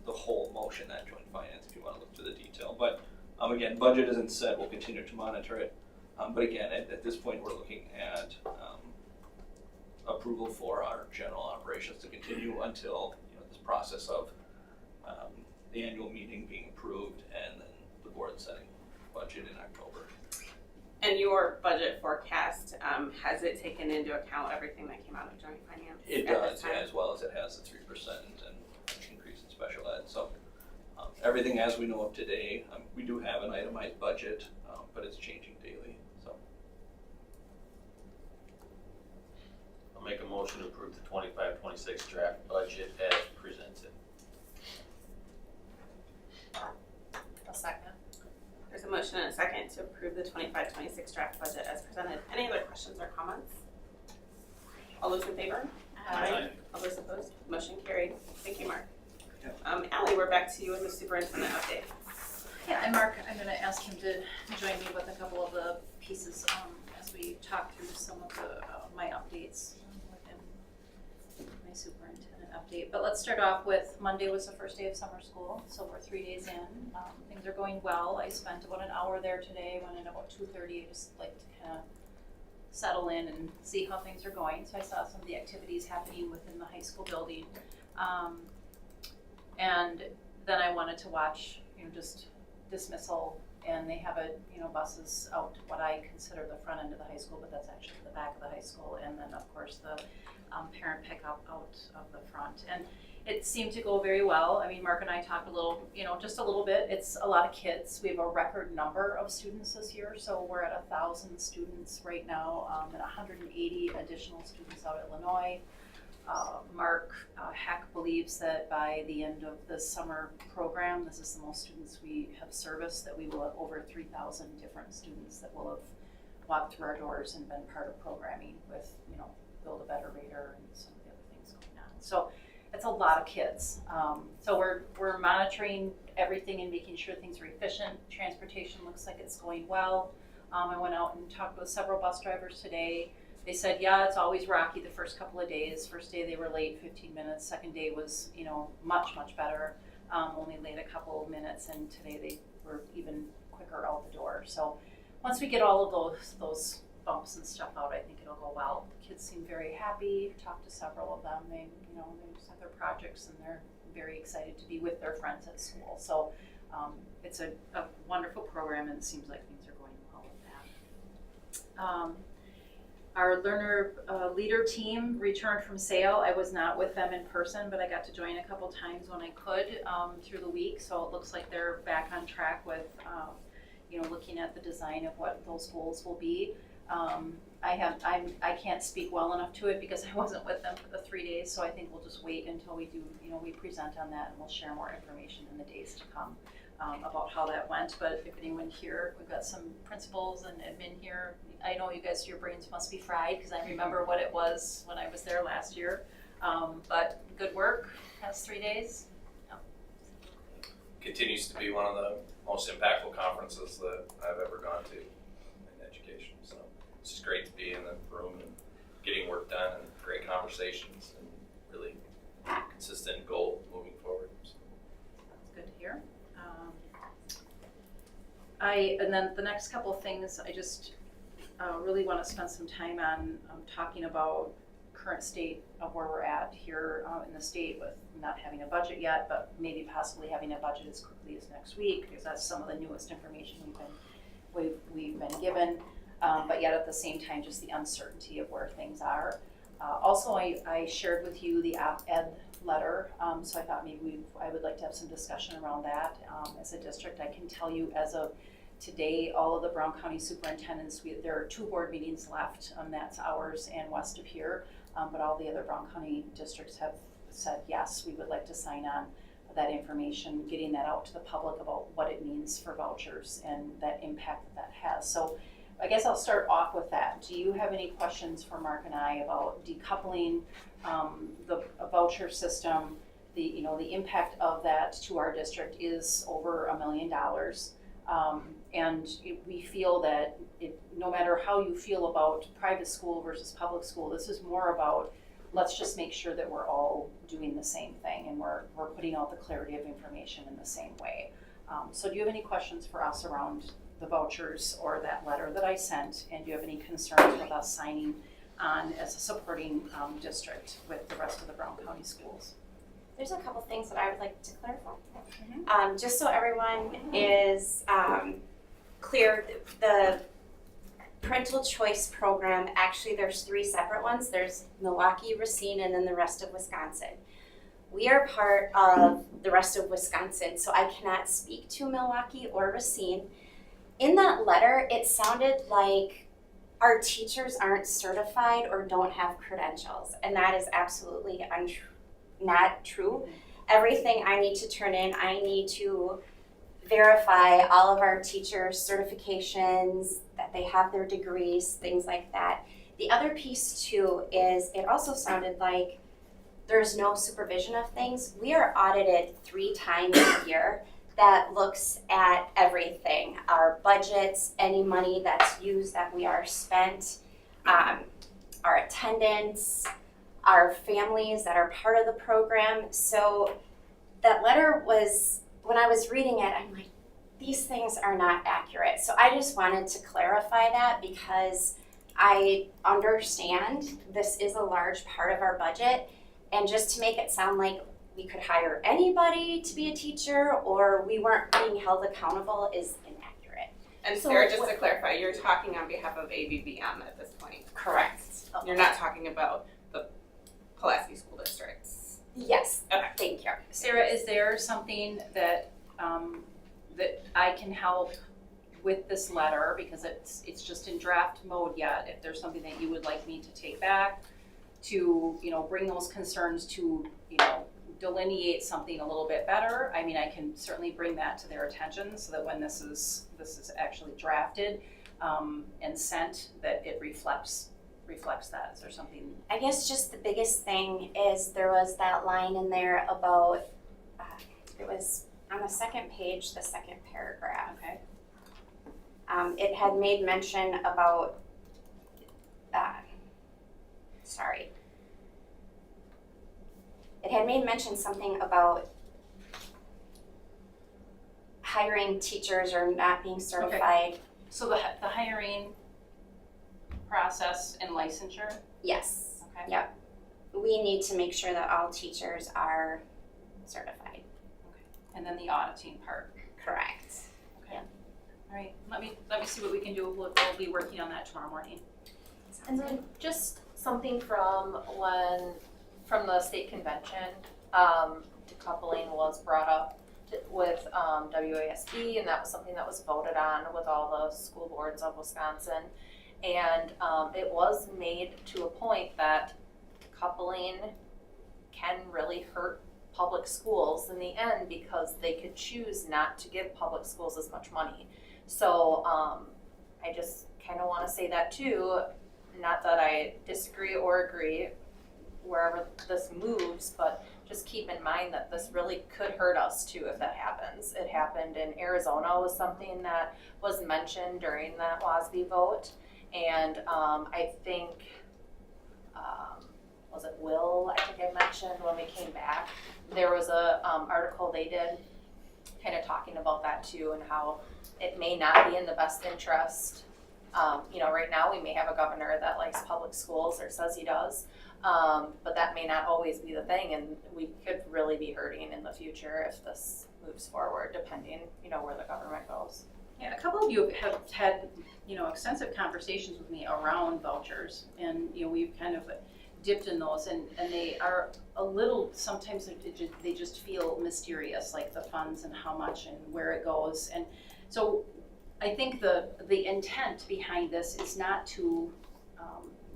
Speaker 21: the whole motion, that joint finance, if you want to look to the detail. But again, budget isn't set. We'll continue to monitor it. But again, at this point, we're looking at approval for our general operations to continue until this process of the annual meeting being approved and then the board setting budget in October.
Speaker 17: And your budget forecast, has it taken into account everything that came out of joint finance?
Speaker 21: It does, yeah, as well as it has the 3% and increase in special ed. So everything as we know of today, we do have an itemized budget, but it's changing daily. So
Speaker 14: I'll make a motion to approve the 25-26 draft budget as presented.
Speaker 6: A second.
Speaker 17: There's a motion and a second to approve the 25-26 draft budget as presented. Any other questions or comments? All those in favor?
Speaker 6: Aye.
Speaker 17: All those opposed? Motion carried. Thank you, Mark. Allie, we're back to you with the superintendent update.
Speaker 3: Yeah, and Mark, I'm gonna ask him to join me with a couple of the pieces as we talk through some of the my updates within my superintendent update. But let's start off with Monday was the first day of summer school, so we're 3 days in. Things are going well. I spent about an hour there today, went in about 2:30. I just like to kind of settle in and see how things are going. So I saw some of the activities happening within the high school building. And then I wanted to watch, just dismissal, and they have buses out what I consider the front end of the high school, but that's actually the back of the high school, and then of course the parent pickup out of the front. And it seemed to go very well. I mean, Mark and I talked a little, just a little bit. It's a lot of kids. We have a record number of students this year, so we're at 1,000 students right now, and 180 additional students out at Illinois. Mark Heck believes that by the end of the summer program, this is the most students we have serviced, that we will have over 3,000 different students that will have walked through our doors and been part of programming with, Build a Better Reader and some of the other things going on. So it's a lot of kids. So we're monitoring everything and making sure things are efficient. Transportation looks like it's going well. I went out and talked with several bus drivers today. They said, yeah, it's always rocky the first couple of days. First day they were late 15 minutes. Second day was, much, much better. Only late a couple of minutes, and today they were even quicker out the door. So once we get all of those bumps and stuff out, I think it'll go well. The kids seem very happy, talked to several of them, they just have their projects and they're very excited to be with their friends at school. So it's a wonderful program and it seems like things are going well with that. Our learner leader team returned from sale. I was not with them in person, but I got to join a couple times when I could through the week. So it looks like they're back on track with looking at the design of what those goals will be. I can't speak well enough to it because I wasn't with them for the 3 days, so I think we'll just wait until we do, we present on that and we'll share more information in the days to come about how that went. But if anyone here, we've got some principals and admin here. I know you guys, your brains must be fried because I remember what it was when I was there last year. But good work, past 3 days.
Speaker 5: Continues to be one of the most impactful conferences that I've ever gone to in education. So it's just great to be in the room and getting work done and great conversations and really consistent goal moving forward. So.
Speaker 3: That's good to hear. And then the next couple of things, I just really want to spend some time on talking about current state of where we're at here in the state with not having a budget yet, but maybe possibly having a budget as quickly as next week, because that's some of the newest information we've been given. But yet at the same time, just the uncertainty of where things are. Also, I shared with you the op-ed letter, so I thought maybe I would like to have some discussion around that. As a district, I can tell you as of today, all of the Brown County superintendents, there are 2 board meetings left, that's ours and west of here, but all the other Brown County districts have said, yes, we would like to sign on that information, getting that out to the public about what it means for vouchers and that impact that has. So I guess I'll start off with that. Do you have any questions for Mark and I about decoupling the voucher system? The impact of that to our district is over $1 million. And we feel that no matter how you feel about private school versus public school, this is more about let's just make sure that we're all doing the same thing and we're putting out the clarity of information in the same way. So do you have any questions for us around the vouchers or that letter that I sent? And do you have any concerns with us signing on as a supporting district with the rest of the Brown County schools?
Speaker 12: There's a couple things that I would like to clarify. Just so everyone is clear, the parental choice program, actually there's 3 separate ones. There's Milwaukee, Racine, and then the rest of Wisconsin. We are part of the rest of Wisconsin, so I cannot speak to Milwaukee or Racine. In that letter, it sounded like our teachers aren't certified or don't have credentials, and that is absolutely not true. Everything I need to turn in, I need to verify all of our teachers' certifications, that they have their degrees, things like that. The other piece too is it also sounded like there's no supervision of things. We are audited 3 times a year that looks at everything, our budgets, any money that's used that we are spent, our attendance, our families that are part of the program. So that letter was, when I was reading it, I'm like, these things are not accurate. So I just wanted to clarify that because I understand this is a large part of our budget, and just to make it sound like we could hire anybody to be a teacher or we weren't being held accountable is inaccurate.
Speaker 17: And Sarah, just to clarify, you're talking on behalf of ABBM at this point.
Speaker 12: Correct.
Speaker 17: Okay. You're not talking about the Pulaski School Districts.
Speaker 12: Yes.
Speaker 17: Okay.
Speaker 12: Thank you.
Speaker 3: Sarah, is there something that that I can help with this letter, because it's just in draft mode yet? If there's something that you would like me to take back to bring those concerns to delineate something a little bit better, I mean, I can certainly bring that to their attention so that when this is actually drafted and sent, that it reflects that. Is there something?
Speaker 12: I guess just the biggest thing is there was that line in there about, it was on the second page, the second paragraph.
Speaker 3: Okay.
Speaker 12: It had made mention about, it had made mention something about hiring teachers or not being certified.
Speaker 3: Okay. So the hiring, process and licensure?
Speaker 12: Yes.
Speaker 3: Okay.
Speaker 12: Yep. We need to make sure that all teachers are certified.
Speaker 3: And then the auditing part.
Speaker 12: Correct.
Speaker 3: Okay. All right, let me see what we can do. We'll be working on that tomorrow morning.
Speaker 6: And then just something from the state convention, decoupling was brought up with WASB, and that was something that was voted on with all the school boards of Wisconsin. And it was made to a point that coupling can really hurt public schools in the end because they could choose not to give public schools as much money. So I just kind of want to say that too, not that I disagree or agree wherever this moves, but just keep in mind that this really could hurt us too if that happens. It happened in Arizona, was something that was mentioned during that WASB vote, and I think was it Will, I think I mentioned when we came back, there was a article they did kind of talking about that too, and how it may not be in the best interest. Right now we may have a governor that likes public schools or says he does, but that may not always be the thing, and we could really be hurting in the future if this moves forward, depending, where the government goes.
Speaker 3: Yeah, a couple of you have had, extensive conversations with me around vouchers, and, we've kind of dipped in those, and they are a little, sometimes they just feel mysterious, like the funds and how much and where it goes. And so I think the intent behind this is not to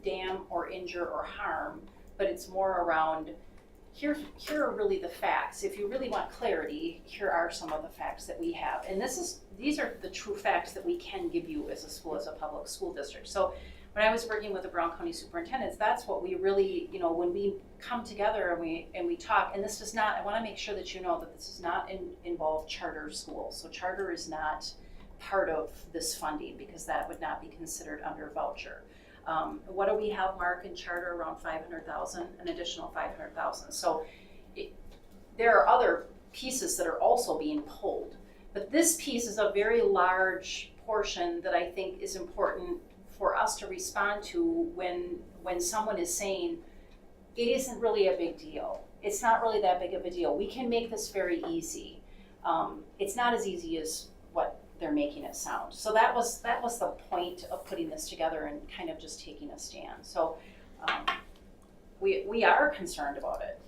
Speaker 3: damn or injure or harm, but it's more around, here are really the facts. If you really want clarity, here are some of the facts that we have. And these are the true facts that we can give you as a school, as a public school district. So when I was working with the Brown County superintendents, that's what we really, when we come together and we talk, and this does not, I want to make sure that you know that this does not involve charter schools. So charter is not part of this funding because that would not be considered under voucher. What do we have, Mark, in charter? Around 500,000, an additional 500,000. So there are other pieces that are also being pulled, but this piece is a very large portion that I think is important for us to respond to when someone is saying it isn't really a big deal. It's not really that big of a deal. We can make this very easy. It's not as easy as what they're making it sound. So that was the point of putting this together and kind of just taking a stand. So we are concerned about it.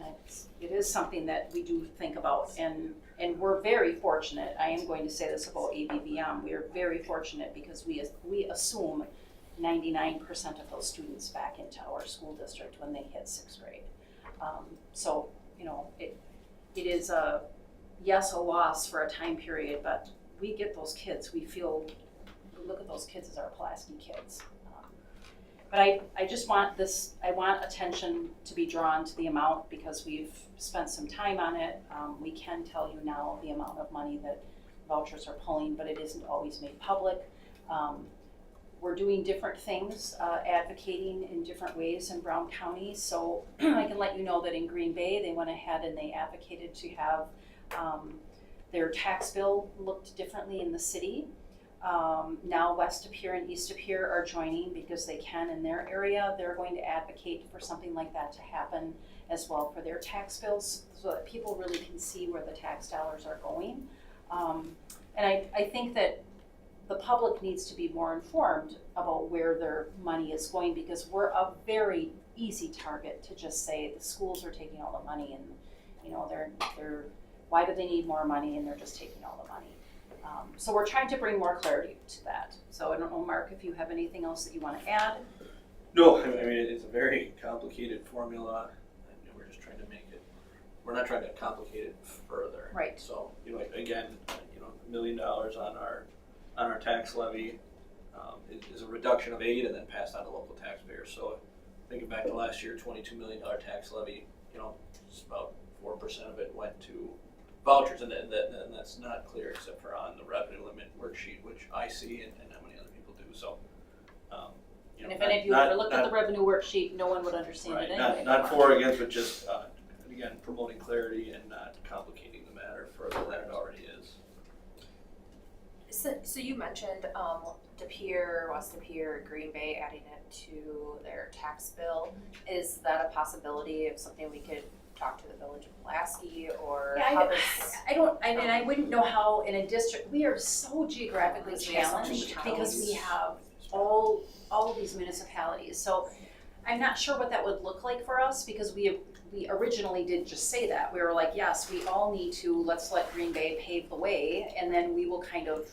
Speaker 3: It is something that we do think about, and we're very fortunate. I am going to say this about ABVM. We are very fortunate because we assume 99% of those students back into our school district when they hit 6th grade. So it is a loss for a time period, but we get those kids. We look at those kids as our Pulaski kids. But I just want I want attention to be drawn to the amount because we've spent some time on it. We can tell you now the amount of money that vouchers are pulling, but it isn't always made public. We're doing different things, advocating in different ways in Brown County. So I can let you know that in Green Bay, they went ahead and they advocated to have their tax bill looked differently in the city. Now West Appear and East Appear are joining because they can in their area. They're going to advocate for something like that to happen as well for their tax bills so that people really can see where the tax dollars are going. And I think that the public needs to be more informed about where their money is going because we're a very easy target to just say the schools are taking all the money and they're why do they need more money and they're just taking all the money. So we're trying to bring more clarity to that. So I don't know, Mark, if you have anything else that you want to add?
Speaker 21: No, I mean, it's a very complicated formula. And we're just trying to we're not trying to complicate it further.
Speaker 3: Right.
Speaker 21: So, again, $1 million on our tax levy is a reduction of aid and then passed on to local taxpayers. So thinking back to last year, $22 million tax levy, just about 4% of it went to vouchers, and that's not clear except for on the revenue limit worksheet, which I see and not many other people do. So,
Speaker 3: and if any of you ever looked at the revenue worksheet, no one would understand it anyway.
Speaker 21: Not for or against, but just again promoting clarity and not complicating the matter further than it already is.
Speaker 4: So you mentioned De Pere, West De Pere, Green Bay adding it to their tax bill. Is that a possibility of something we could talk to the Village of Pulaski or
Speaker 3: Yeah,
Speaker 4: how
Speaker 3: I wouldn't know how in a district, we are so geographically
Speaker 4: Because we have so many
Speaker 3: challenged because we
Speaker 4: towns.
Speaker 3: have all of these municipalities. So I'm not sure what that would look like for us because we originally did just say that. We were like, yes, we all need to, let's let Green Bay pave the way and then we will kind of,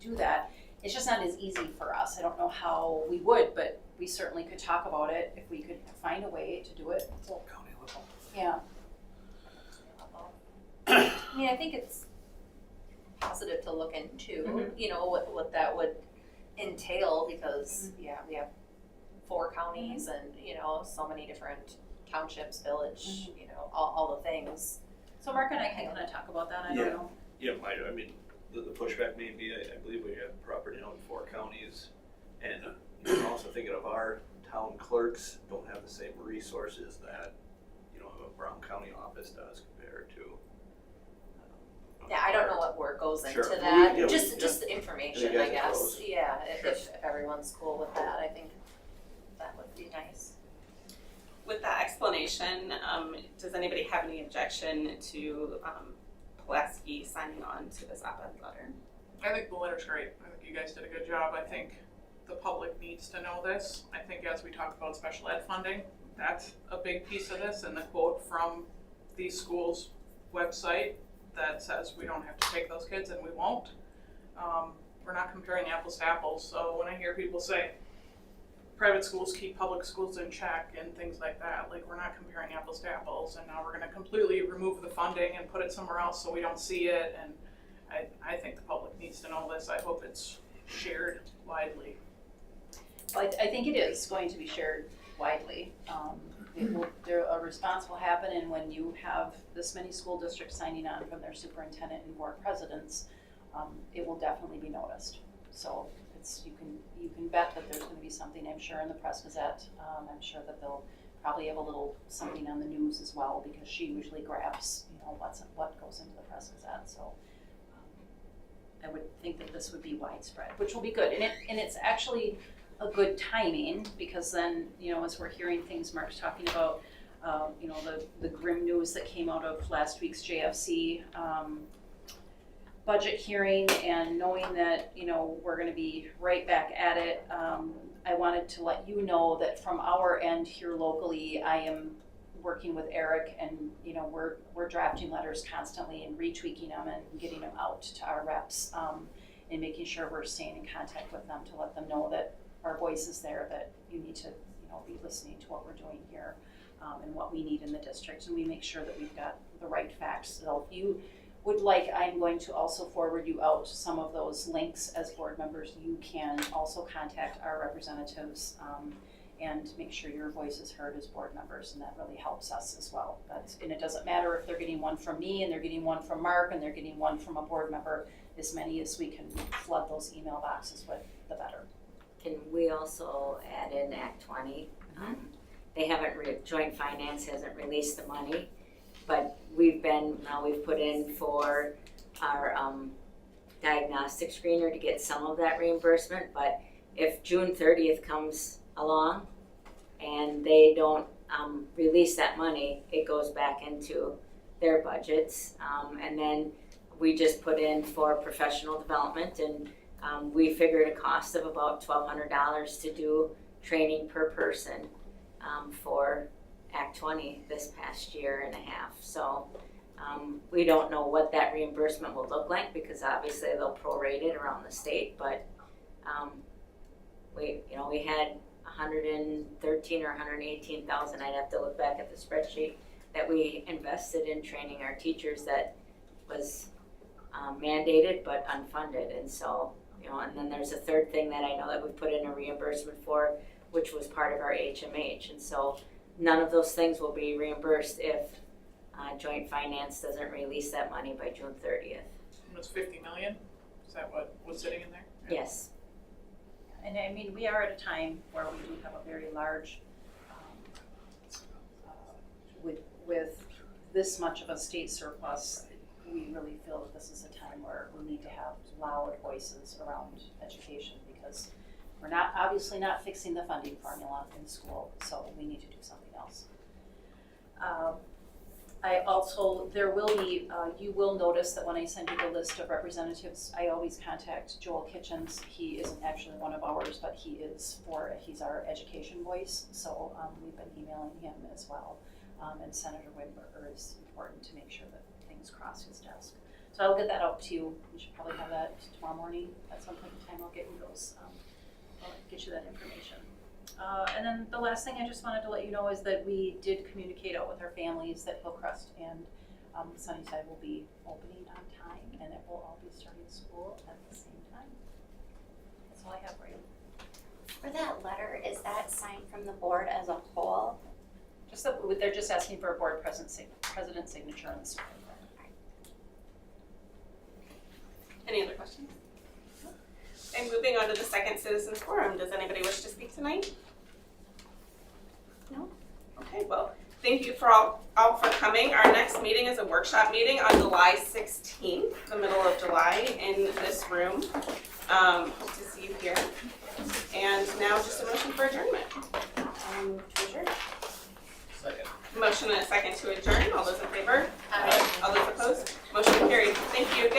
Speaker 3: do that. It's just not as easy for us. I don't know how we would, but we certainly could talk about it if we could find a way to do it.
Speaker 2: County level.
Speaker 3: Yeah.
Speaker 4: I mean, I think it's positive to look into, what that would entail because, we have 4 counties and, so many different townships, village, all the things.
Speaker 3: So Mark and I can kind of talk about that, I don't know.
Speaker 21: Yeah, I mean, the pushback may be, I believe we have property now in 4 counties, and you're also thinking of our town clerks don't have the same resources that, a Brown County office does compared to.
Speaker 4: Yeah, I don't know what work goes into
Speaker 21: Sure.
Speaker 4: that,
Speaker 21: Yeah,
Speaker 4: just the information,
Speaker 21: Yeah,
Speaker 4: I guess.
Speaker 21: pros.
Speaker 4: Yeah,
Speaker 21: Sure.
Speaker 4: if everyone's cool with that, I think that would be nice.
Speaker 17: With that explanation, does anybody have any objection to Pulaski signing on to this op-ed letter?
Speaker 1: I think the letter's great. I think you guys did a good job. I think the public needs to know this. I think as we talk about special ed funding, that's a big piece of this, and the quote from the school's website that says we don't have to take those kids and we won't. We're not comparing apples to apples, so when I hear people say private schools keep public schools in check and things like that, like we're not comparing apples to apples, and now we're gonna completely remove the funding and put it somewhere else so we don't see it, and I think the public needs to know this. I hope it's shared widely.
Speaker 3: Well, I think it is going to be shared widely. A response will happen, and when you have this many school districts signing on from their superintendent and board presidents, it will definitely be noticed. So you can bet that there's going to be something, I'm sure, in the Press Gazette. I'm sure that they'll probably have a little something on the news as well because she usually grabs what goes into the Press Gazette. So I would think that this would be widespread, which will be good, and it's actually a good timing because then, as we're hearing things Mark's talking about, the grim news that came out of last week's JFC budget hearing and knowing that, we're gonna be right back at it, I wanted to let you know that from our end here locally, I am working with Eric and, we're drafting letters constantly and retweaking them and getting them out to our reps, and making sure we're staying in contact with them to let them know that our voice is there, that you need to, be listening to what we're doing here, and what we need in the district, and we make sure that we've got the right facts. So if you would like, I'm going to also forward you out some of those links as board members. You can also contact our representatives, and make sure your voice is heard as board members, and that really helps us as well. And it doesn't matter if they're getting one from me, and they're getting one from Mark, and they're getting one from a board member. As many as we can flood those email boxes with, the better.
Speaker 19: Can we also add in Act 20? They haven't, Joint Finance hasn't released the money, but we've put in for our diagnostic screener to get some of that reimbursement, but if June 30th comes along and they don't release that money, it goes back into their budgets, and then we just put in for professional development, and we figured a cost of about $1,200 to do training per person for Act 20 this past year and a half. So we don't know what that reimbursement will look like because obviously they'll prorate it around the state, but we had 113 or 118,000. I'd have to look back at the spreadsheet that we invested in training our teachers that was mandated but unfunded, and so and then there's a third thing that I know that we put in a reimbursement for, which was part of our HMH, and so none of those things will be reimbursed if Joint Finance doesn't release that money by June 30th.
Speaker 1: It was 50 million. Is that what was sitting in there?
Speaker 19: Yes.
Speaker 3: And I mean, we are at a time where we do have a very large, with this much of a state surplus, we really feel that this is a time where we need to have loud voices around education, because we're not, obviously not fixing the funding formula in school, so we need to do something else. I also, there will be, you will notice that when I send you the list of representatives, I always contact Joel Kitchens. He isn't actually one of ours, but he's our education voice, so we've been emailing him as well. And Senator Wimberger is important to make sure that things cross his desk. So I'll get that out to you. You should probably have that tomorrow morning at some point in time. I'll get you those, I'll get you that information. And then the last thing I just wanted to let you know is that we did communicate out with our families that Hillcrest and Sunnyside will be opening on time, and it will all be starting school at the same time. That's all I have for you.
Speaker 12: For that letter, is that signed from the board as a whole?
Speaker 3: Just that they're just asking for a board president's signature on the superintendent.
Speaker 17: Any other questions? And moving on to the second citizens forum, does anybody wish to speak tonight?
Speaker 12: No.
Speaker 17: Okay, well, thank you for all for coming. Our next meeting is a workshop meeting on July 16th, the middle of July, in this room. Hope to see you here. And now just a motion for adjournment.
Speaker 12: To adjourn.
Speaker 5: Second.
Speaker 17: Motion and a second to adjourn. All those in favor? Aye. All those opposed? Motion carried. Thank you.